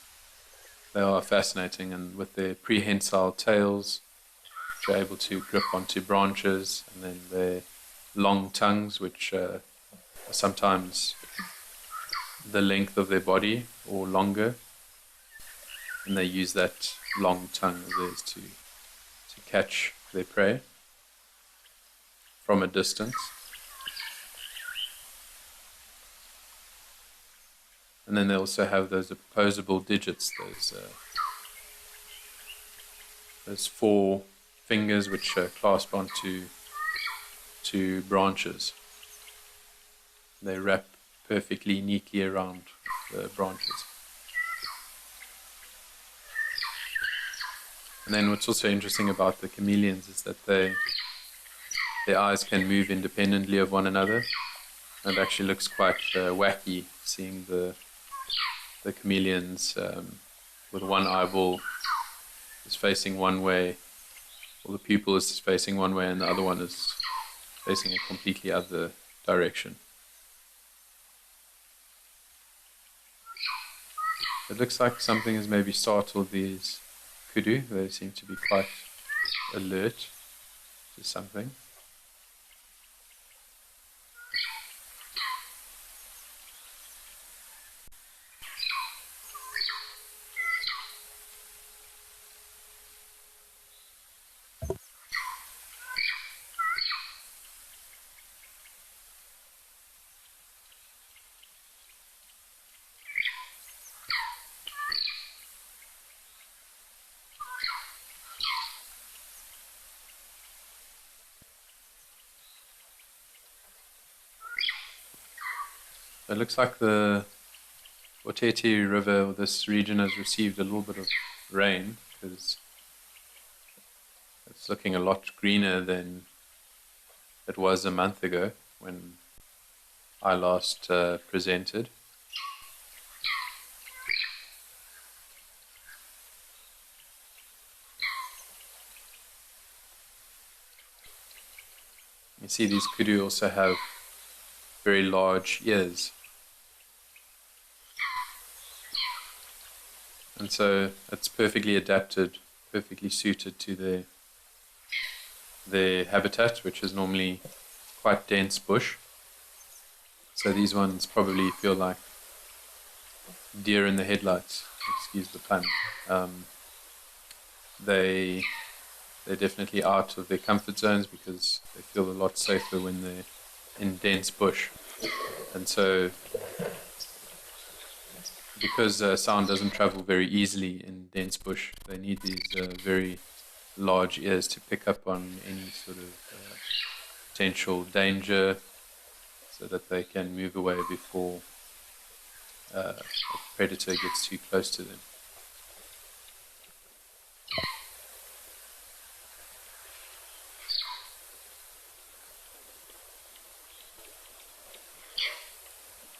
they are fascinating, and with their prehensile tails, which are able to grip onto branches, and then their long tongues, which are sometimes the length of their body or longer, and they use that long tongue of theirs to catch their prey from a distance. And then they also have those opposable digits, those 4 fingers which clasp onto 2 branches. They wrap perfectly neatly around the branches. And then what's also interesting about the chameleons is that their eyes can move independently of one another. And it actually looks quite wacky seeing the chameleons with one eyeball is facing one way, or the pupil is facing one way and the other one is facing a completely other direction. It looks like something has maybe startled these kudu. They seem to be quite alert to something. It looks like the Oteti River, or this region, has received a little bit of rain, because it's looking a lot greener than it was a month ago when I last presented. You see these kudu also have very large ears. And so it's perfectly adapted, perfectly suited to their habitat, which is normally quite dense bush. So these ones probably feel like deer in the headlights, excuse the pun. They're definitely out of their comfort zones because they feel a lot safer when they're in dense bush. And so because sound doesn't travel very easily in dense bush, they need these very large ears to pick up on any sort of potential danger, so that they can move away before a predator gets too close to them.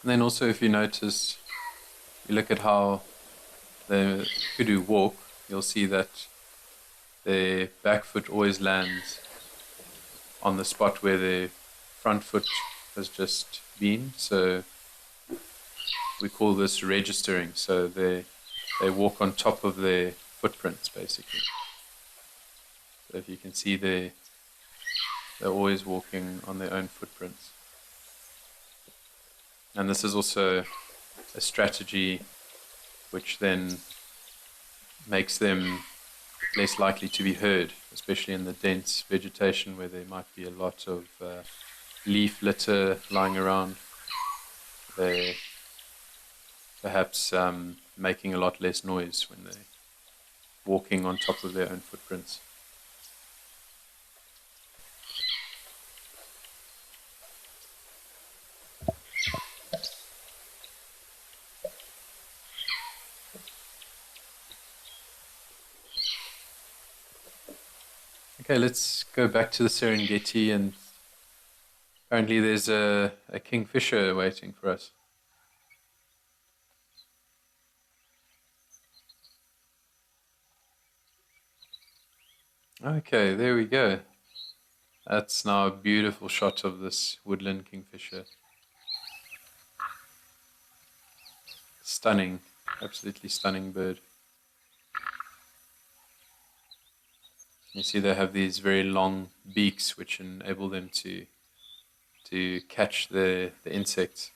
And then also, if you notice, you look at how the kudu walk, you'll see that their back foot always lands on the spot where their front foot has just been. So we call this registering. So they walk on top of their footprints, basically. So if you can see, they're always walking on their own footprints. And this is also a strategy which then makes them less likely to be heard, especially in the dense vegetation where there might be a lot of leaf litter lying around. They're perhaps making a lot less noise when they're walking on top of their own footprints. Okay, let's go back to the Serengeti, and apparently there's a kingfisher waiting for us. Okay, there we go. That's now a beautiful shot of this woodland kingfisher. Stunning, absolutely stunning bird. You see they have these very long beaks which enable them to catch the insects.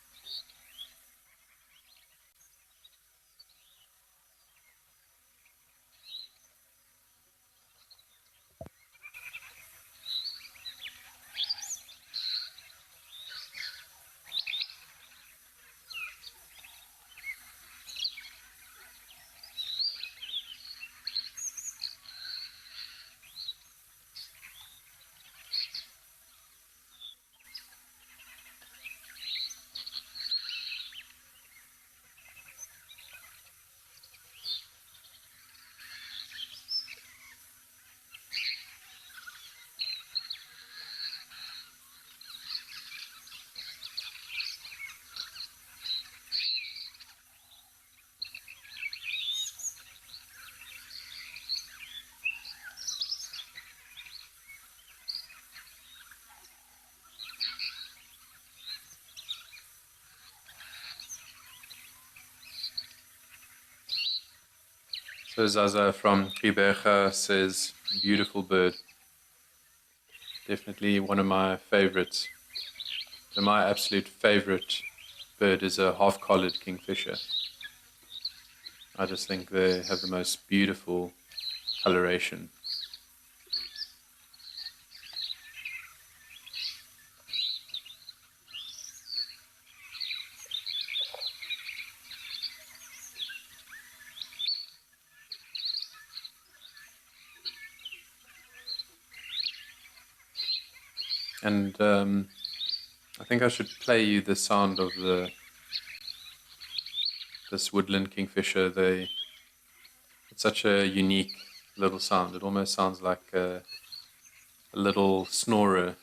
So Zaza from Ribeja says, beautiful bird. Definitely one of my favorites. So my absolute favorite bird is a half-collared kingfisher. I just think they have the most beautiful coloration. And I think I should play you the sound of this woodland kingfisher. It's such a unique little sound. It almost sounds like a little snorer.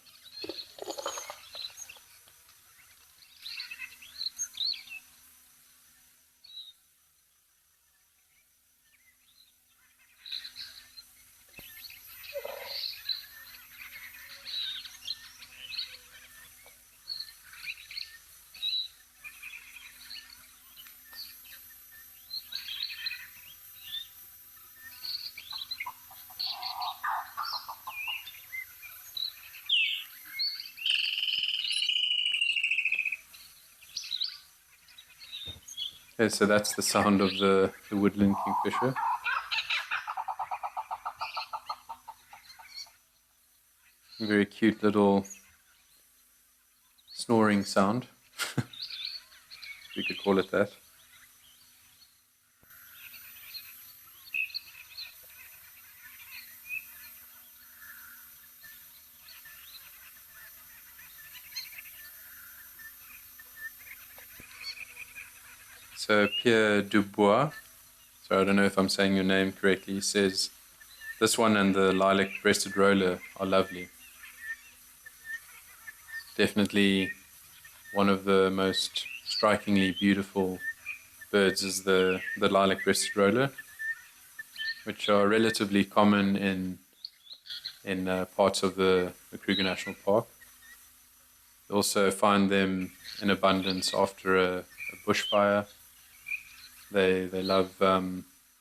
Okay, so that's the sound of the woodland kingfisher. A very cute little snoring sound, we could call it that. So Pierre Dubois, so I don't know if I'm saying your name correctly, says, this one and the lilac-breasted roller are lovely. Definitely one of the most strikingly beautiful birds is the lilac-breasted roller, which are relatively common in parts of the Kruger National Park. You also find them in abundance after a bushfire. They love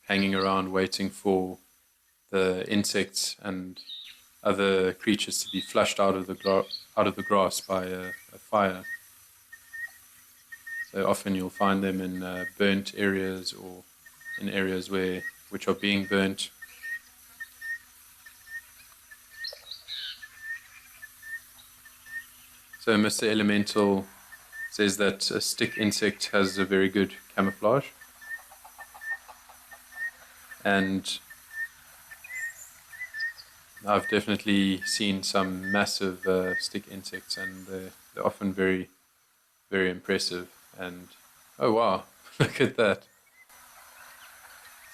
hanging around waiting for the insects and other creatures to be flushed out of the grass by a fire. So often you'll find them in burnt areas or in areas which are being burnt. So Mr. Elemental says that a stick insect has a very good camouflage. And I've definitely seen some massive stick insects, and they're often very, very impressive. And oh wow, look at that.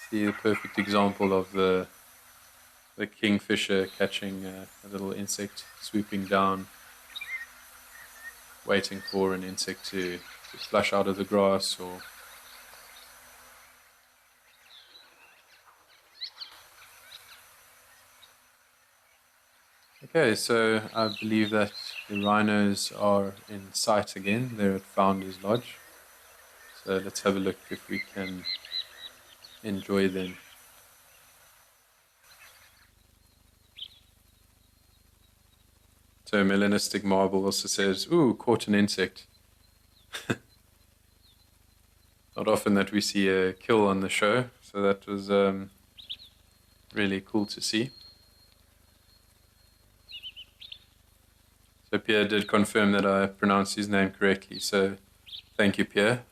See the perfect example of the the kingfisher catching a little insect, swooping down, waiting for an insect to flush out of the grass or Okay, so I believe that the rhinos are in sight again. They're at Founder's Lodge. So let's have a look if we can enjoy them. So Melanistic Marble also says, ooh, caught an insect. Not often that we see a kill on the show, so that was really cool to see. So Pierre did confirm that I pronounced his name correctly, so thank you, Pierre.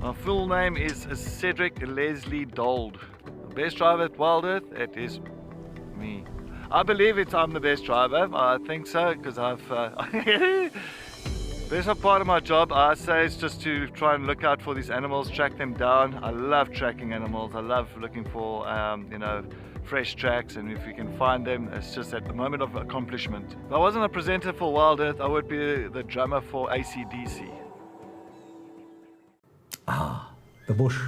My full name is Cedric Leslie Dold. The best driver at Wild Earth, it is me. I believe I'm the best driver. I think so because I've. Best part of my job, I say, is just to try and look out for these animals, track them down. I love tracking animals. I love looking for, fresh tracks, and if you can find them, it's just at the moment of accomplishment. If I wasn't a presenter for Wild Earth, I would be the drummer for AC/DC. Ah, the bush,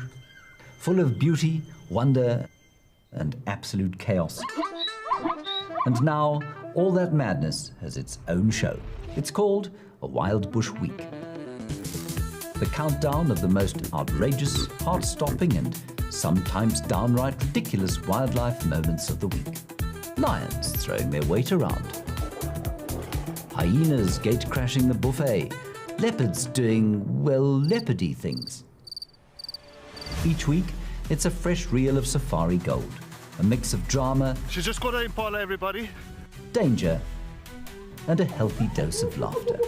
full of beauty, wonder, and absolute chaos. And now, all that madness has its own show. It's called a Wild Bush Week. The countdown of the most outrageous, heart-stopping, and sometimes downright ridiculous wildlife moments of the week. Lions throwing their weight around. Hyenas gate-crashing the buffet. Leopards doing, well, leopardy things. Each week, it's a fresh reel of safari gold. A mix of drama, She's just got an impala, everybody. danger, and a healthy dose of laughter.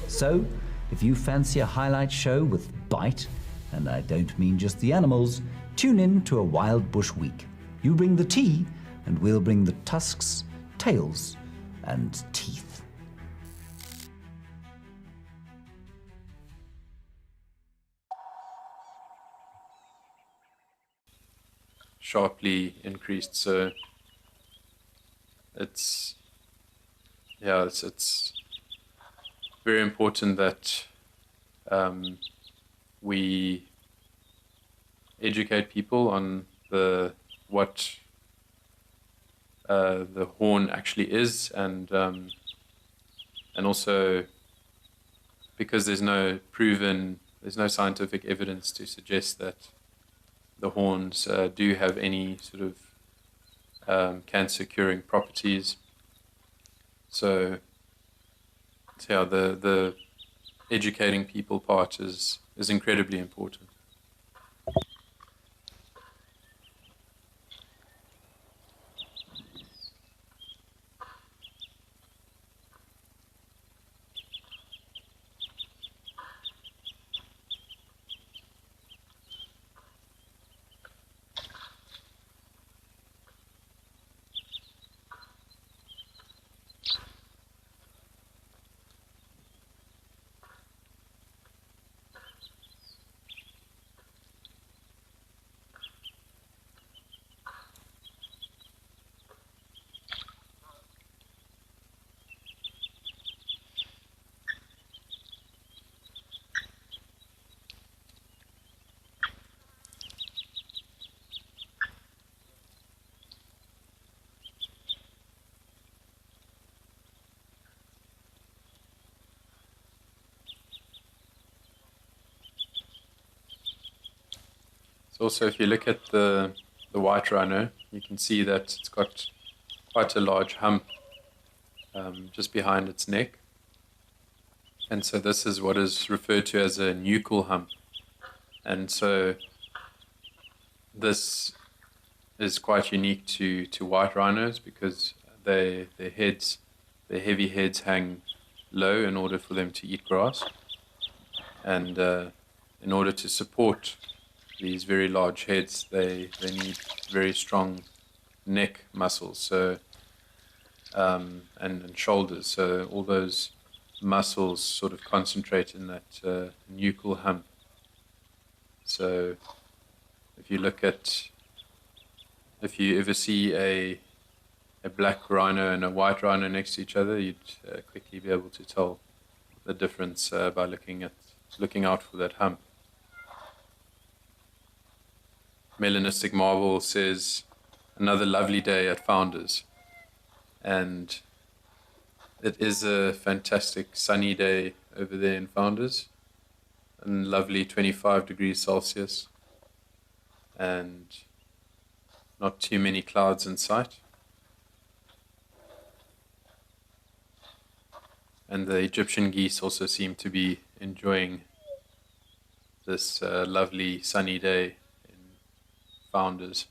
So, if you fancy a highlight show with bite, and I don't mean just the animals, tune in to a Wild Bush Week. You bring the tea, and we'll bring the tusks, tails, and teeth. Sharply increased, so it's very important that we educate people on what the horn actually is, and also because there's no scientific evidence to suggest that the horns do have any sort of cancer-curing properties. So yeah, the educating people part is incredibly important. So also, if you look at the white rhino, you can see that it's got quite a large hump just behind its neck. And so this is what is referred to as a nuchal hump. And so this is quite unique to white rhinos because their heavy heads hang low in order for them to eat grass. And in order to support these very large heads, they need very strong neck muscles, so and shoulders. So all those muscles sort of concentrate in that nuchal hump. So if you ever see a black rhino and a white rhino next to each other, you'd quickly be able to tell the difference by looking out for that hump. Melanistic Marble says, another lovely day at Founders. And it is a fantastic sunny day over there in Founders. And lovely 25 degrees Celsius. And not too many clouds in sight. And the Egyptian geese also seem to be enjoying this lovely sunny day in Founders.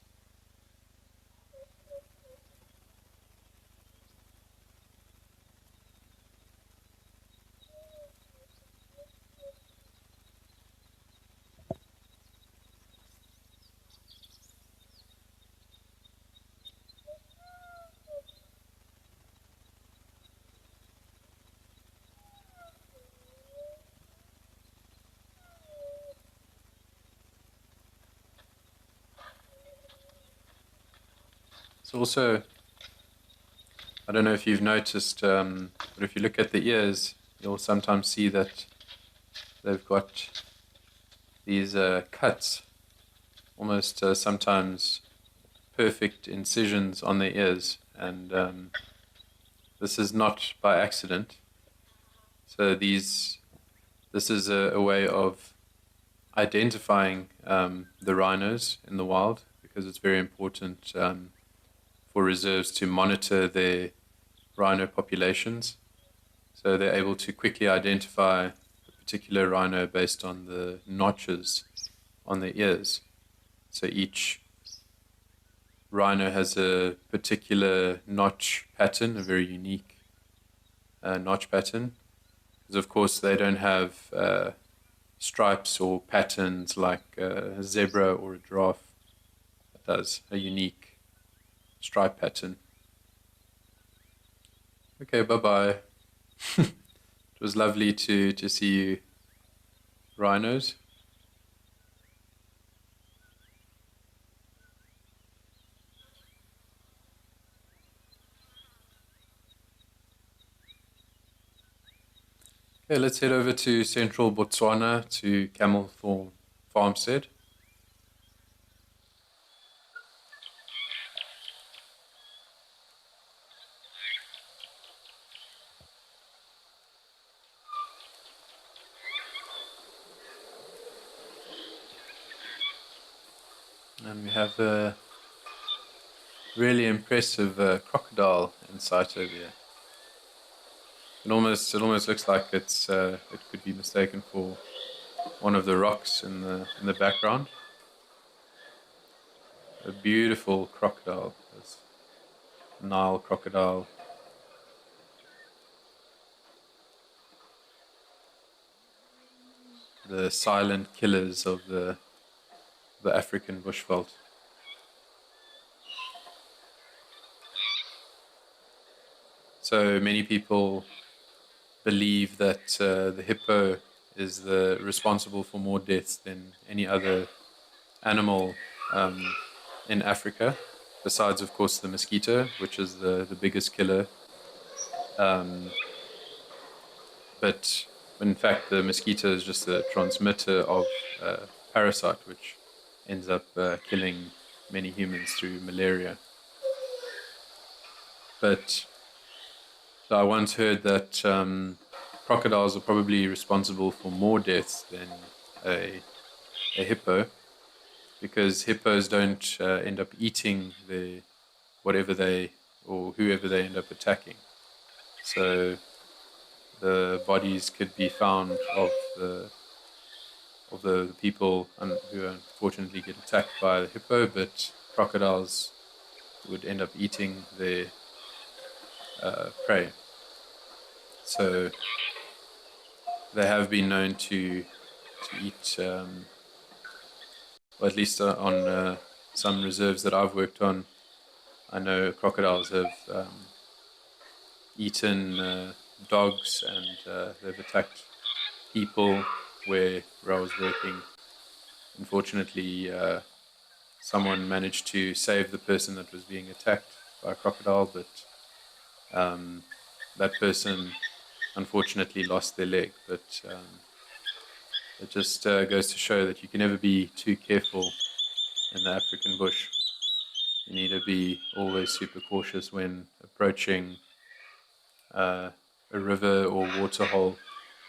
It's also, I don't know if you've noticed, but if you look at the ears, you'll sometimes see that they've got these cuts, almost sometimes perfect incisions on their ears, and this is not by accident. So this is a way of identifying the rhinos in the wild, because it's very important for reserves to monitor their rhino populations. So they're able to quickly identify a particular rhino based on the notches on their ears. So each rhino has a particular notch pattern, a very unique notch pattern. Because of course they don't have stripes or patterns like a zebra or a giraffe that does, a unique stripe pattern. Okay, bye-bye. It was lovely to see you, rhinos. Okay, let's head over to central Botswana to Camel Thorn Farmstead. And we have a really impressive crocodile in sight over here. It almost looks like it could be mistaken for one of the rocks in the background. A beautiful crocodile, this Nile crocodile. The silent killers of the African bushveld. So many people believe that the hippo is responsible for more deaths than any other animal in Africa, besides, of course, the mosquito, which is the biggest killer. But in fact, the mosquito is just a transmitter of parasite, which ends up killing many humans through malaria. But so I once heard that crocodiles are probably responsible for more deaths than a hippo. because hippos don't end up eating whatever they or whoever they end up attacking. So the bodies could be found of the people who unfortunately get attacked by the hippo, but crocodiles would end up eating their prey. So they have been known to eat, or at least on some reserves that I've worked on, I know crocodiles have eaten dogs, and they've attacked people where I was working. Unfortunately, someone managed to save the person that was being attacked by a crocodile, but that person unfortunately lost their leg. But it just goes to show that you can never be too careful in the African bush. You need to be always super cautious when approaching a river or waterhole.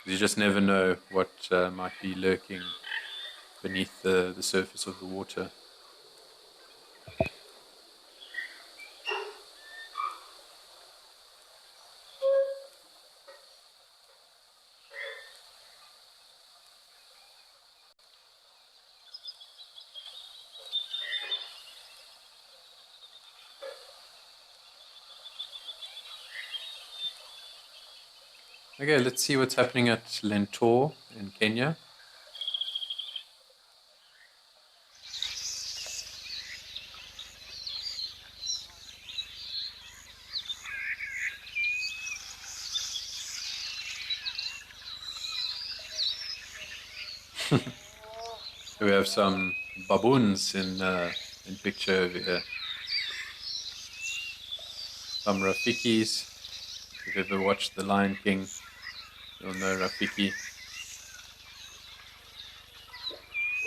You just never know what might be lurking beneath the surface of the water. Okay, let's see what's happening at Lentor in Kenya. We have some baboons in picture over here. Some Rafikis. If you've ever watched The Lion King, you'll know Rafiki.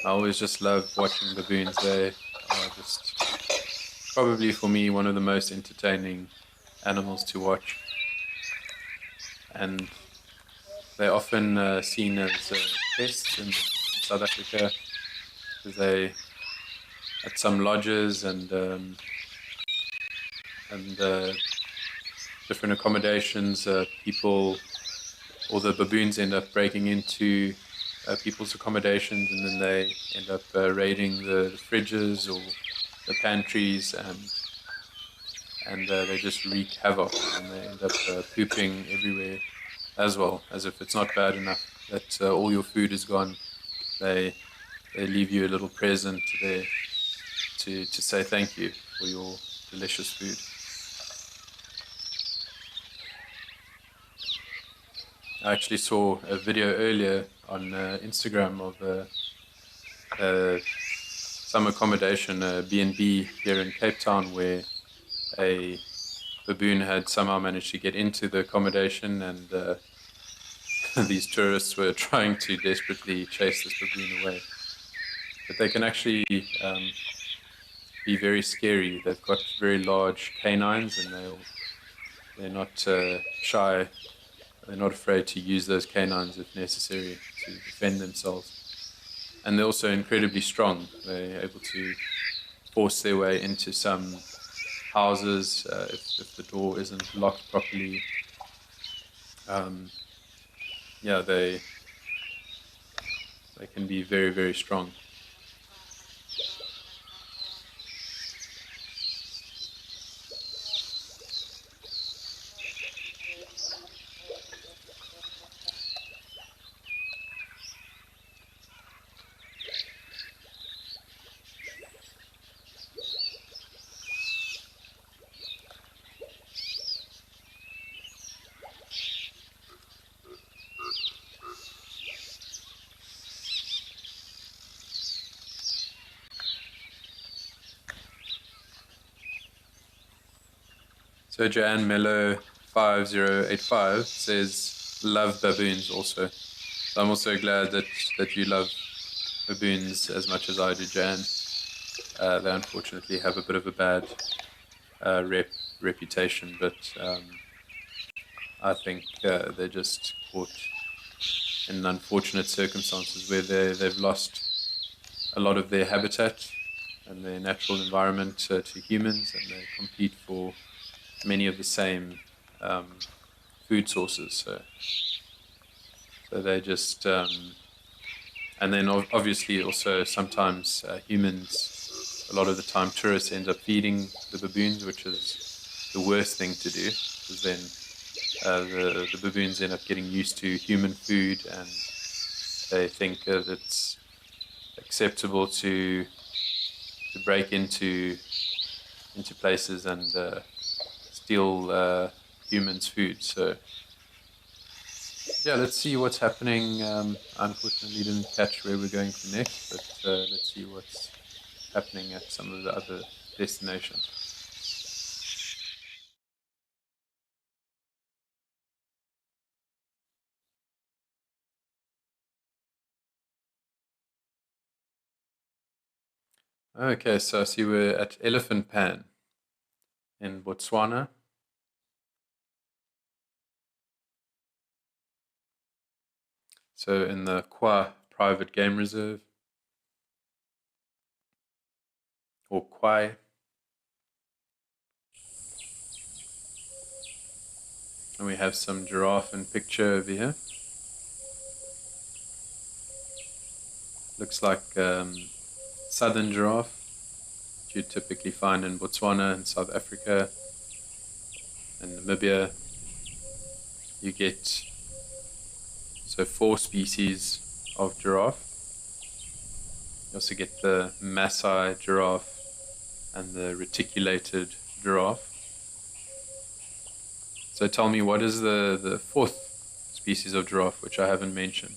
I always just love watching baboons. They are just probably for me one of the most entertaining animals to watch. And they're often seen as pests in South Africa, because they at some lodges and different accommodations, people or the baboons end up breaking into people's accommodations, and then they end up raiding the fridges or the pantries, and they just wreak havoc, and they end up pooping everywhere as well. As if it's not bad enough that all your food is gone, they leave you a little present there to say thank you for your delicious food. I actually saw a video earlier on Instagram of some accommodation, a B&B here in Cape Town, where a baboon had somehow managed to get into the accommodation, and these tourists were trying to desperately chase this baboon away. But they can actually be very scary. They've got very large canines, and they're not shy. They're not afraid to use those canines if necessary to defend themselves. And they're also incredibly strong. They're able to force their way into some houses if the door isn't locked properly. They can be very, very strong. So Joanne Mello 5085 says, love baboons also. So I'm also glad that you love baboons as much as I do, Joanne. They unfortunately have a bit of a bad reputation, but I think they're just caught in unfortunate circumstances where they've lost a lot of their habitat and their natural environment to humans, and they compete for many of the same food sources. So they just, and then obviously also sometimes humans, a lot of the time tourists end up feeding the baboons, which is the worst thing to do, because then the baboons end up getting used to human food, and they think that it's acceptable to break into places and steal humans' food. So yeah, let's see what's happening. Unfortunately, didn't catch where we're going for next, but let's see what's happening at some of the other destinations. Okay, so I see we're at Elephant Pan in Botswana. So in the Kwa Private Game Reserve, or Kwai. And we have some giraffe in picture over here. Looks like southern giraffe, which you typically find in Botswana and South Africa and Namibia. You get 4 species of giraffe. You also get the Maasai giraffe and the reticulated giraffe. So tell me, what is the 4th species of giraffe, which I haven't mentioned?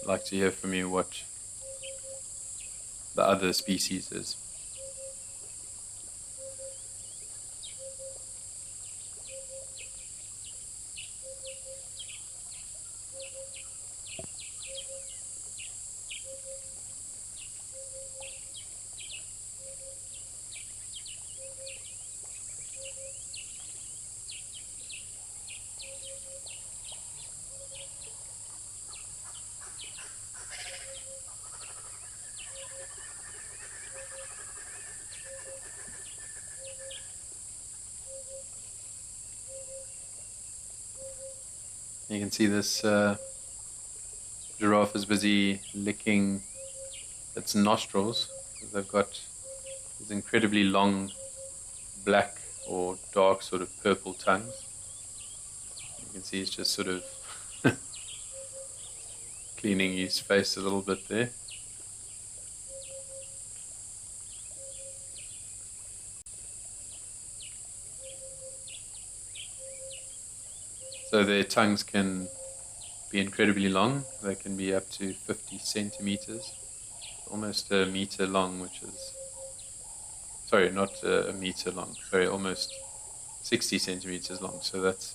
I'd like to hear from you what the other species is. You can see this giraffe is busy licking its nostrils. They've got these incredibly long black or dark sort of purple tongues. You can see he's just sort of cleaning his face a little bit there. So their tongues can be incredibly long. They can be up to 50 centimeters, almost a meter long, which is, sorry, not a meter long, sorry, almost 60 centimeters long. So that's,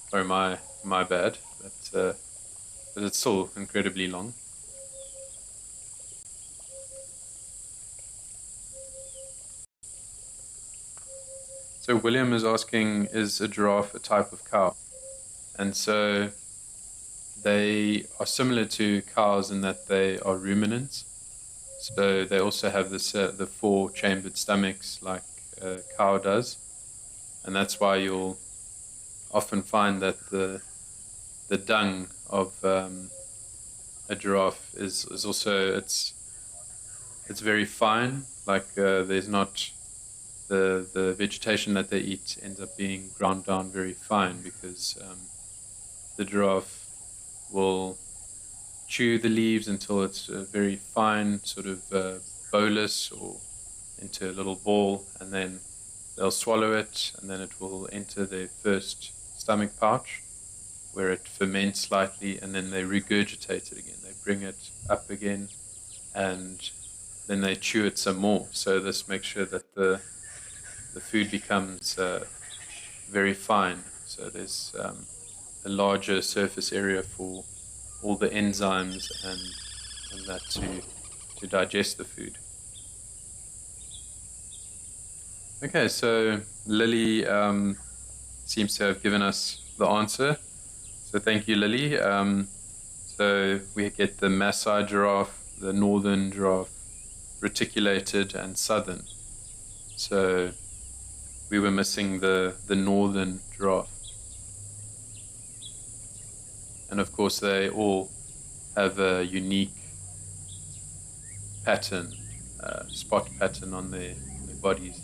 sorry, my bad, but it's still incredibly long. So William is asking, is a giraffe a type of cow? And so they are similar to cows in that they are ruminants. So they also have this the 4 chambered stomachs like a cow does. And that's why you'll often find that the dung of a giraffe is also, it's very fine. Like there's not, the vegetation that they eat ends up being ground down very fine, because the giraffe will chew the leaves until it's a very fine sort of bolus or into a little ball, and then they'll swallow it, and then it will enter their first stomach pouch where it ferments slightly, and then they regurgitate it again. They bring it up again, and then they chew it some more. So this makes sure that the food becomes very fine. So there's a larger surface area for all the enzymes and that to digest the food. Okay, so Lily seems to have given us the answer. So thank you, Lily. So we get the Maasai giraffe the northern giraffe, reticulated, and southern. So we were missing the northern giraffe. And of course they all have a unique pattern, spot pattern on their bodies.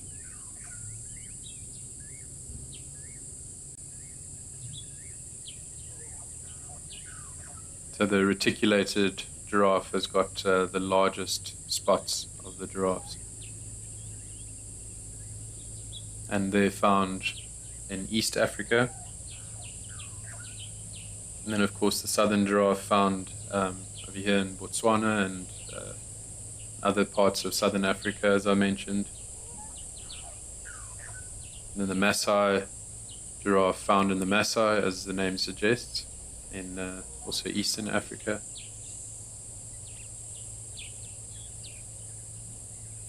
So the reticulated giraffe has got the largest spots of the giraffes. And they're found in East Africa. And then of course the southern giraffe found over here in Botswana and other parts of southern Africa, as I mentioned. And then the Maasai giraffe found in the Maasai, as the name suggests, in also Eastern Africa.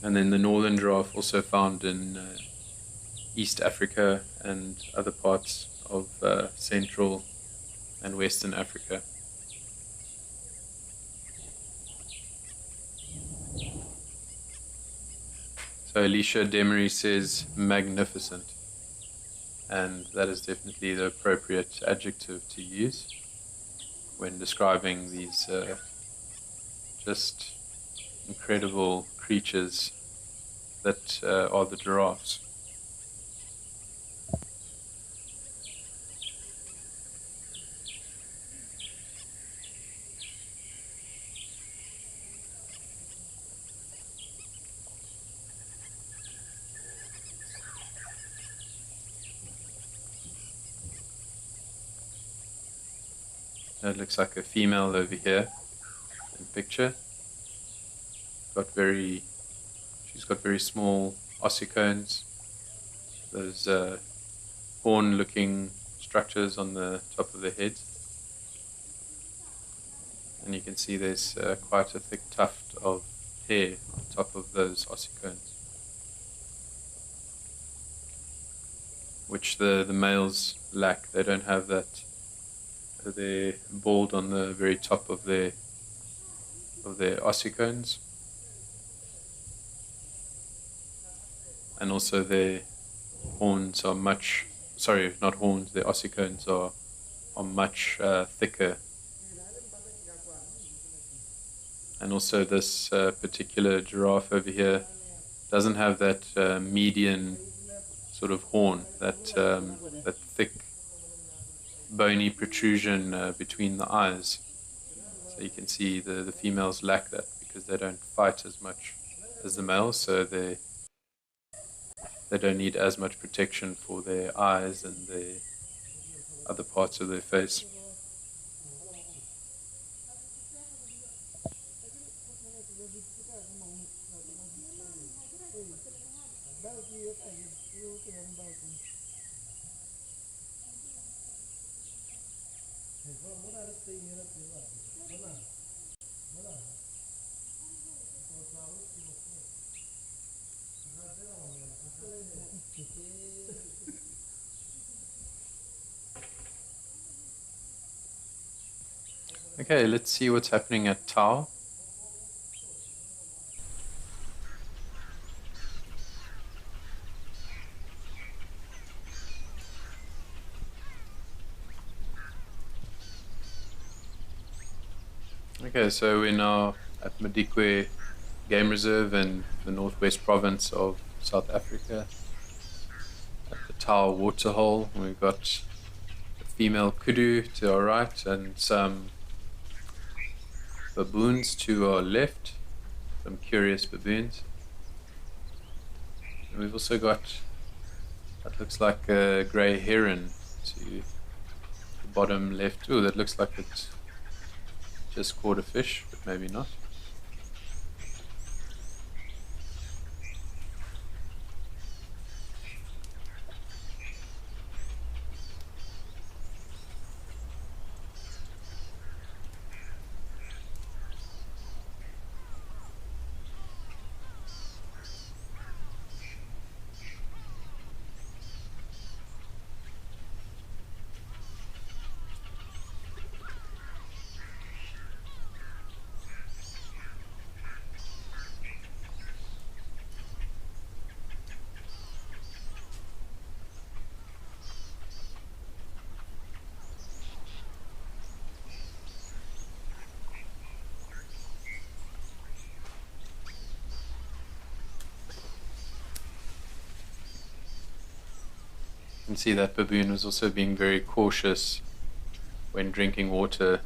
And then the northern giraffe also found in East Africa and other parts of Central and Western Africa. So Alicia Demery says magnificent, and that is definitely the appropriate adjective to use when describing these just incredible creatures that are the giraffes. That looks like a female over here in picture. She's got very small ossicones. Those horn-looking structures on the top of the head. And you can see there's quite a thick tuft of hair on top of those ossicones, which the males lack. They don't have that. They're bald on the very top of their ossicones, and also their horns are much. Sorry, not horns. Their ossicones are much thicker. And also this particular giraffe over here doesn't have that median sort of horn, that thick bony protrusion between the eyes. So you can see the females lack that because they don't fight as much as the males, so they don't need as much protection for their eyes and their other parts of their face. Okay, let's see what's happening at Tau. Okay, so we're now at Madikwe Game Reserve in the northwest province of South Africa, at the Tau waterhole. We've got a female kudu to our right and some baboons to our left, some curious baboons. And we've also got that looks like a grey heron to the bottom left. Oh, that looks like it's just caught a fish, but maybe not. You can see that baboon was also being very cautious when drinking water,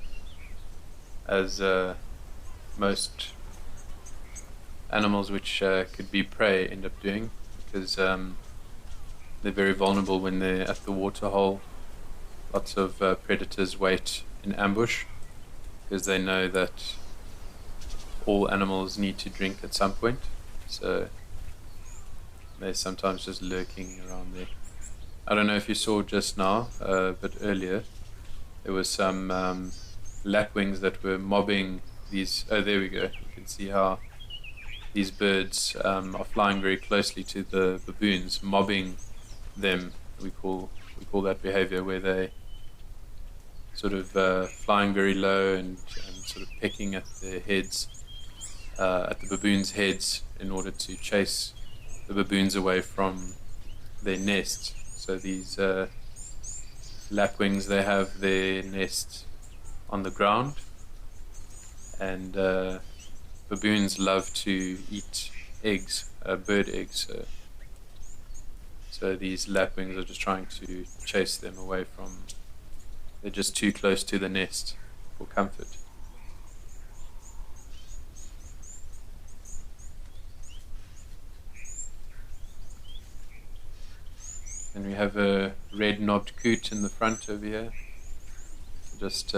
as most animals which could be prey end up doing, because they're very vulnerable when they're at the waterhole. Lots of predators wait in ambush because they know that all animals need to drink at some point, so they're sometimes just lurking around there. I don't know if you saw just now, but earlier there was some lapwings that were mobbing these. Oh, there we go. You can see how these birds are flying very closely to the baboons, mobbing them. We call that behavior, where they sort of flying very low and sort of pecking at their heads, at the baboons' heads, in order to chase the baboons away from their nest. So these lapwings, they have their nest on the ground, and baboons love to eat eggs, bird eggs. So these lapwings are just trying to chase them away from. They're just too close to the nest for comfort. And we have a red-knobbed coot in the front over here. Just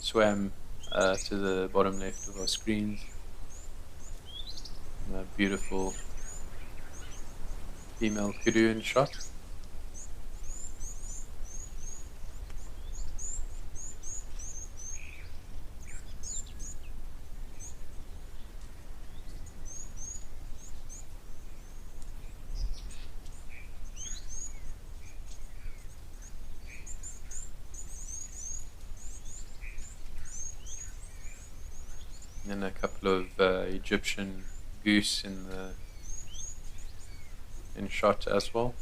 swam to the bottom left of our screens. And a beautiful female kudu in shot. And a couple of Egyptian goose in shot as well.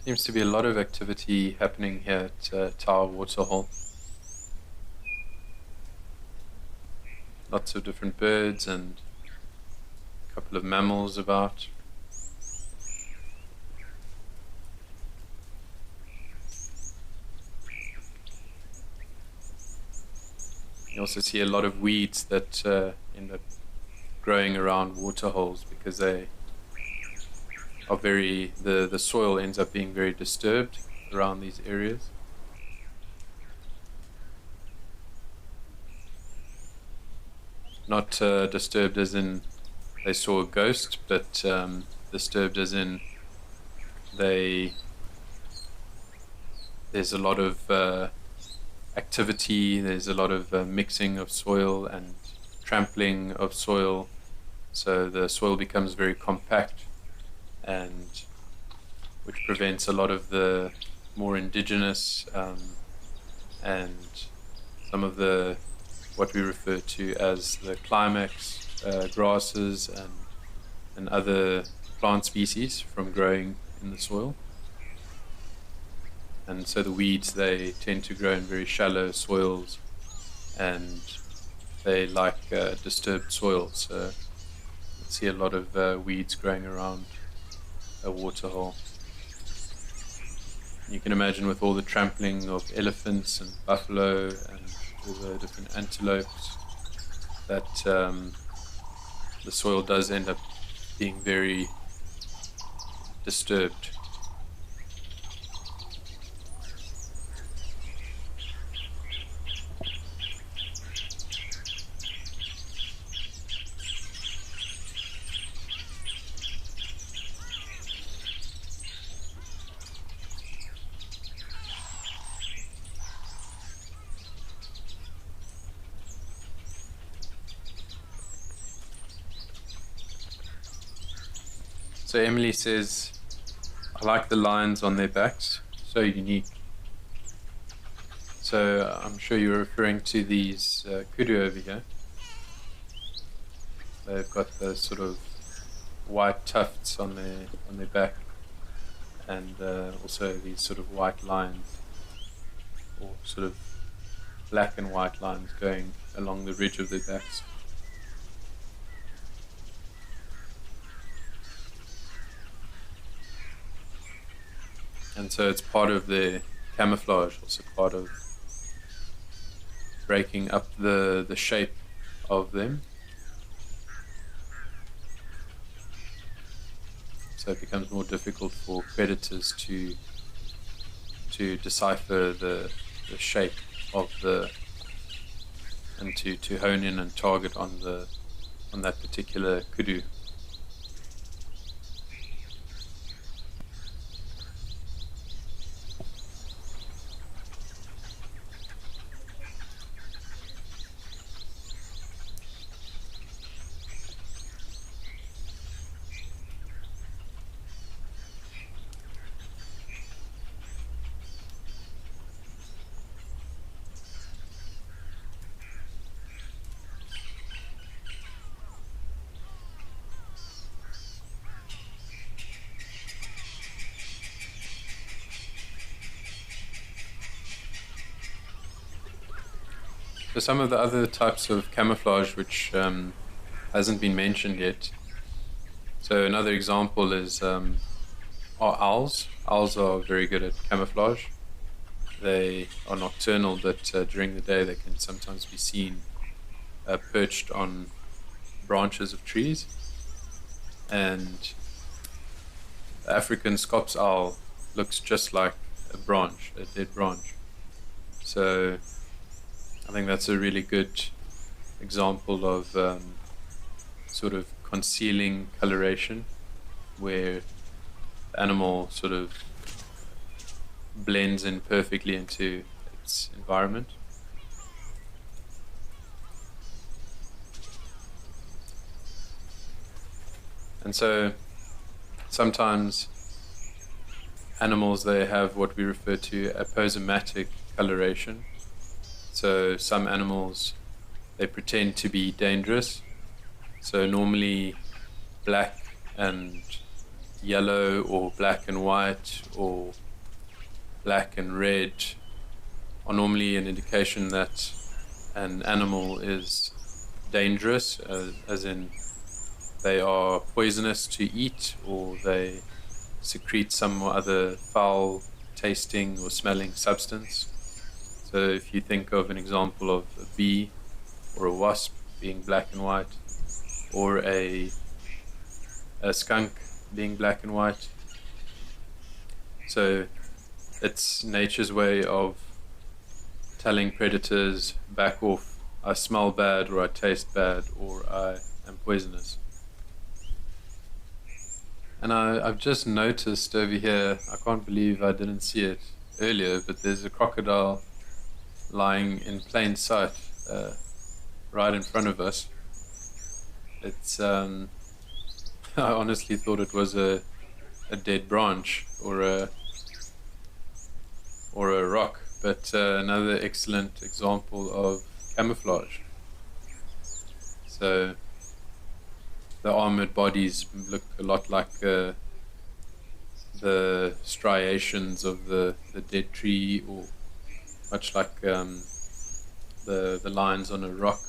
Seems to be a lot of activity happening here at Tower Waterhole. Lots of different birds and a couple of mammals about. You also see a lot of weeds that end up growing around waterholes because they are the soil ends up being very disturbed around these areas. Not disturbed as in they saw a ghost, but disturbed as in there's a lot of activity, there's a lot of mixing of soil and trampling of soil, so the soil becomes very compact, and which prevents a lot of the more indigenous and some of the what we refer to as the climax grasses and other plant species from growing in the soil. And so the weeds, they tend to grow in very shallow soils, and they like disturbed soil, so you see a lot of weeds growing around a waterhole. You can imagine with all the trampling of elephants and buffalo and all the different antelopes that the soil does end up being very disturbed. So Emily says, I like the lines on their backs, so unique. So I'm sure you're referring to these kudu over here. They've got those sort of white tufts on their back, and also these sort of white lines, or sort of black and white lines going along the ridge of their backs. And so it's part of their camouflage, also part of breaking up the shape of them. So it becomes more difficult for predators to decipher the shape of and to hone in and target on that particular kudu. So some of the other types of camouflage which hasn't been mentioned yet. So another example is are owls. Owls are very good at camouflage. They are nocturnal, but during the day they can sometimes be seen perched on branches of trees. And the African scops owl looks just like a dead branch. So I think that's a really good example of sort of concealing coloration, where the animal sort of blends in perfectly into its environment. And so sometimes animals, they have what we refer to aposematic coloration. So some animals, they pretend to be dangerous. So normally black and yellow, or black and white, or black and red are normally an indication that an animal is dangerous, as in they are poisonous to eat, or they secrete some other foul tasting or smelling substance. So if you think of an example of a bee or a wasp being black and white, or a skunk being black and white. So it's nature's way of telling predators, back off, I smell bad, or I taste bad, or I am poisonous. And I've just noticed over here, I can't believe I didn't see it earlier, but there's a crocodile lying in plain sight right in front of us. It's I honestly thought it was a dead branch or a rock, but another excellent example of camouflage. So the armored bodies look a lot like the striations of the dead tree, or much like the lines on a rock.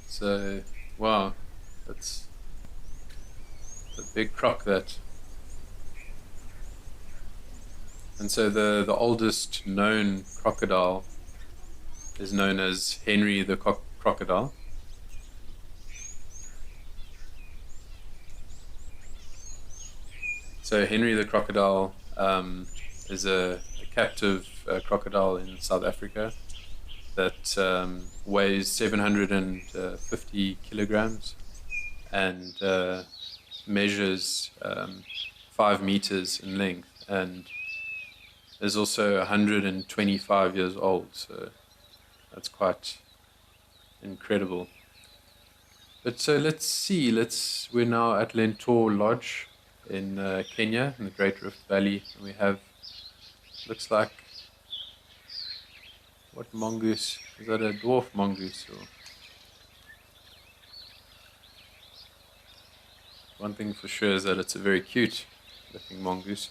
So wow, that's a big croc, that. And so the oldest known crocodile is known as Henry the crocodile. So Henry the crocodile is a captive crocodile in South Africa that weighs 750 kilograms and measures 5 meters in length, and is also 125 years old. So that's quite incredible. But so let's see. We're now at Lentor Lodge in Kenya, in the Great Rift Valley. And we have, looks like, what mongoose? Is that a dwarf mongoose? Or one thing for sure is that it's a very cute looking mongoose.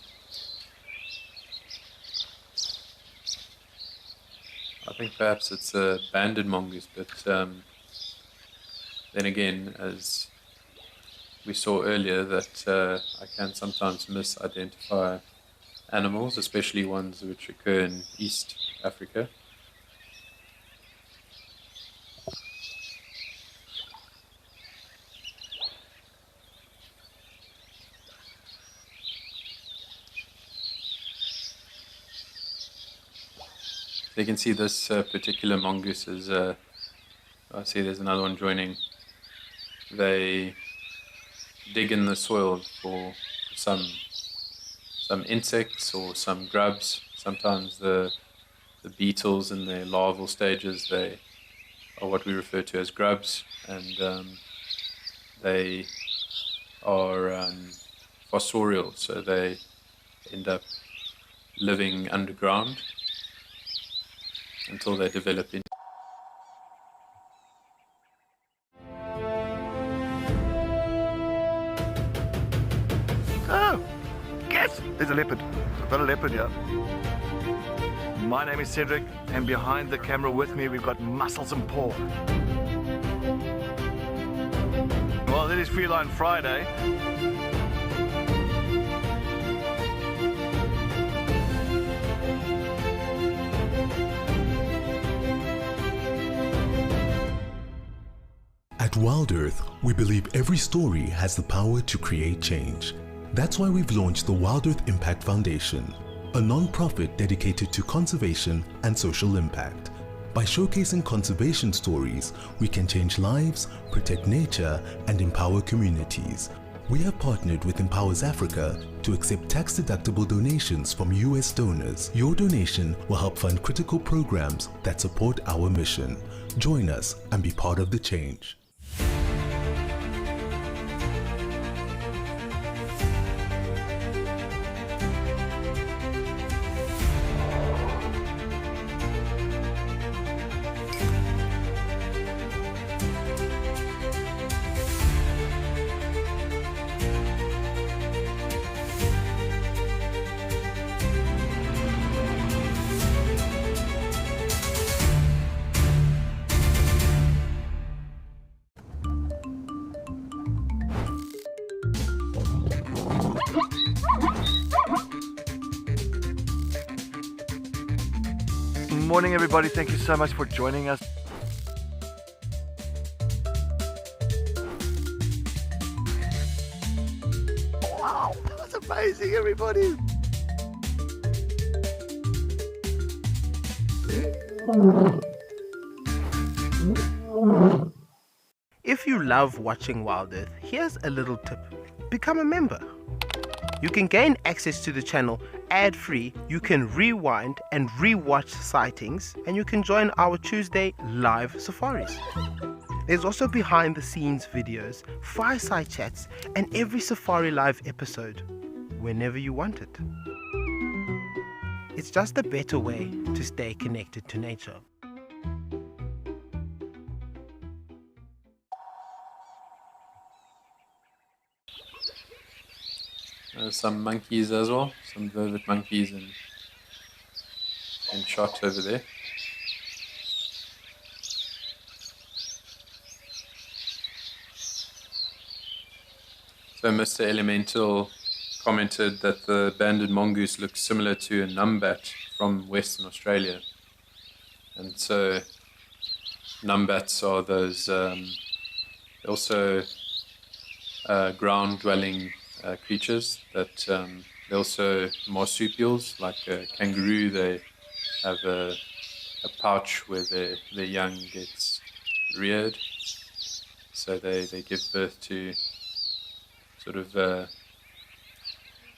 I think perhaps it's a banded mongoose, but then again, as we saw earlier, that I can sometimes misidentify animals, especially ones which occur in East Africa. So you can see this particular mongoose is, I see there's another one joining. They dig in the soil for some insects or some grubs. Sometimes the beetles in their larval stages, they are what we refer to as grubs, and they are fossorial, so they end up living underground until they develop into. Oh, yes, there's a leopard. I've got a leopard here. My name is Cedric, and behind the camera with me we've got Muscles and Paul. Well, it is Feline Friday. At Wild Earth, we believe every story has the power to create change. That's why we've launched the Wild Earth Impact Foundation, a non-profit dedicated to conservation and social impact. By showcasing conservation stories, we can change lives, protect nature, and empower communities. We have partnered with Empowers Africa to accept tax-deductible donations from US donors. Your donation will help fund critical programs that support our mission. Join us and be part of the change. Morning everybody, thank you so much for joining us. Wow, that was amazing everybody. If you love watching Wild Earth, here's a little tip. Become a member. You can gain access to the channel ad-free, you can rewind and re-watch sightings, and you can join our Tuesday live safaris. There's also behind the scenes videos, fireside chats, and every safari live episode, whenever you want it. It's just a better way to stay connected to nature. Some monkeys as well, some vervet monkeys in shot over there. So Mr. Elemental commented that the banded mongoose looks similar to a numbat from Western Australia. And so numbats are those also ground-dwelling creatures that they're also marsupials, like a kangaroo. They have a pouch where their young gets reared, so they give birth to sort of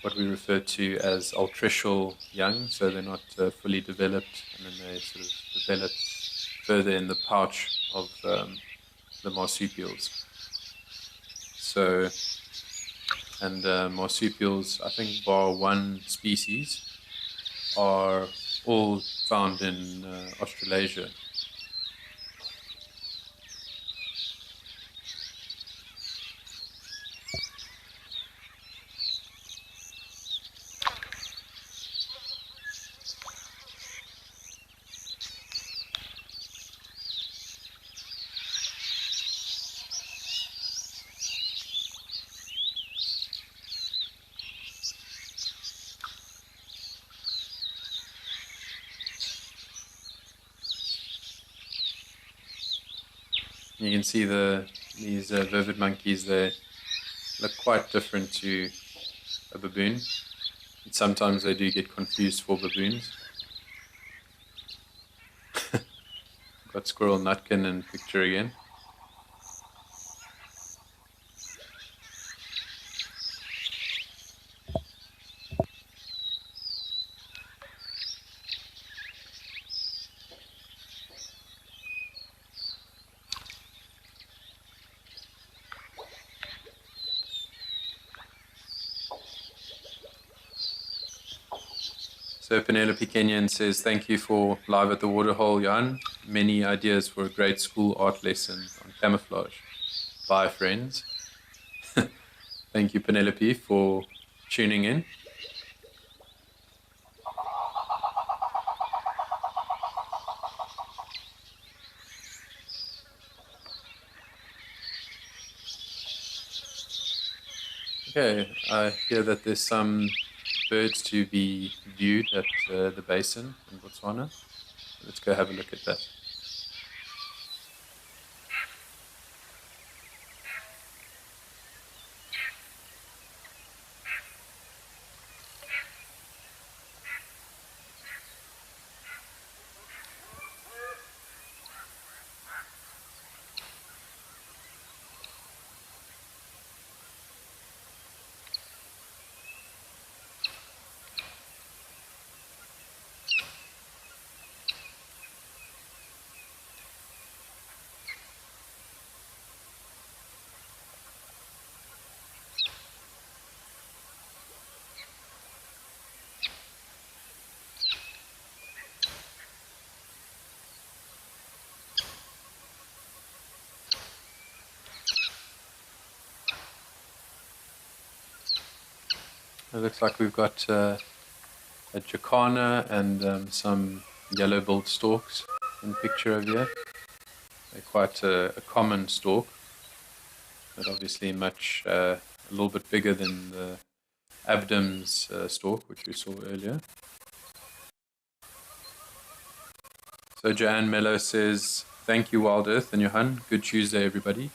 what we refer to as altricial young, so they're not fully developed, and then they sort of develop further in the pouch of the marsupials. So, and marsupials, I think bar one species, are all found in Australasia. You can see these vivid monkeys, they look quite different to a baboon. And sometimes they do get confused for baboons. Got Squirrel Nutkin in picture again. So Penelope Kenyon says, thank you for live at the waterhole, Jan. Many ideas for a great school art lesson on camouflage. Bye, friends. Thank you, Penelope, for tuning in. Okay, I hear that there's some birds to be viewed at the basin in Botswana. Let's go have a look at that. It looks like we've got a jacana and some yellow-billed storks in the picture over here. They're quite a common stork, but obviously much a little bit bigger than the Abdam's stork, which we saw earlier. So Joanne Mello says, thank you, Wild Earth and Johan. Good Tuesday, everybody.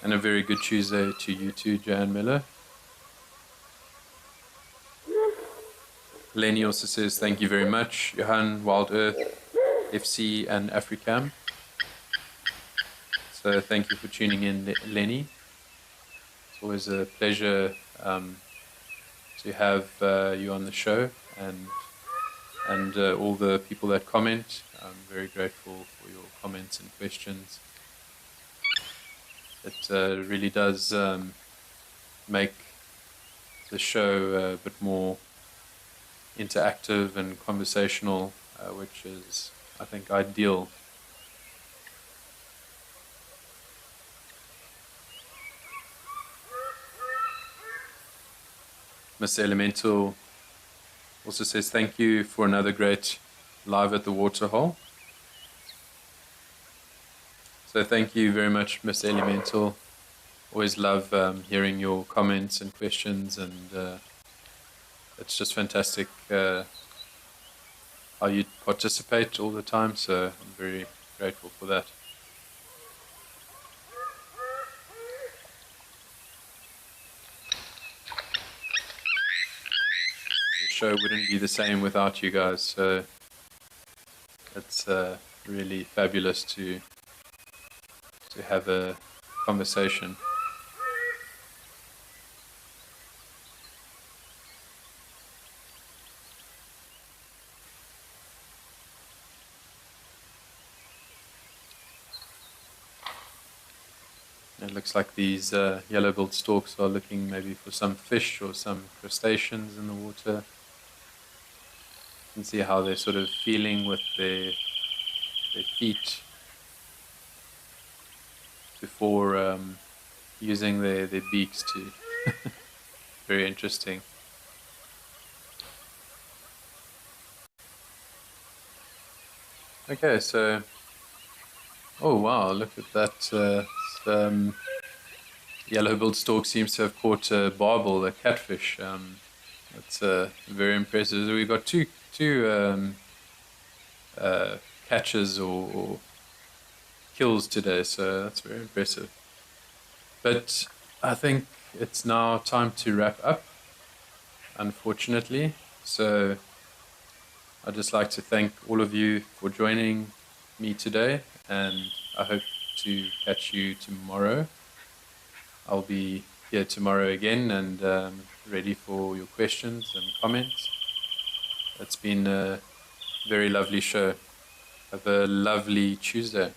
And a very good Tuesday to you too, Joanne Mello. Lenny also says, thank you very much, Johan, Wild Earth, FC, and Africam. So thank you for tuning in, Lenny. It's always a pleasure to have you on the show, and all the people that comment. I'm very grateful for your comments and questions. It really does make the show a bit more interactive and conversational, which is, I think, ideal. Mr. Elemental also says, thank you for another great live at the waterhole. So thank you very much, Mr. Elemental. Always love hearing your comments and questions, and it's just fantastic how you participate all the time, so I'm very grateful for that. The show wouldn't be the same without you guys, so it's really fabulous to have a conversation. It looks like these yellow-billed storks are looking maybe for some fish or some crustaceans in the water. You can see how they're sort of feeling with their feet before using their beaks to. Very interesting. Okay, so, oh wow, look at that. Yellow-billed stork seems to have caught a barbel, a catfish. That's very impressive. So we've got two catches or kills today, so that's very impressive. But I think it's now time to wrap up, unfortunately. So I'd just like to thank all of you for joining me today, and I hope to catch you tomorrow. I'll be here tomorrow again and ready for your questions and comments. It's been a very lovely show. Have a lovely Tuesday.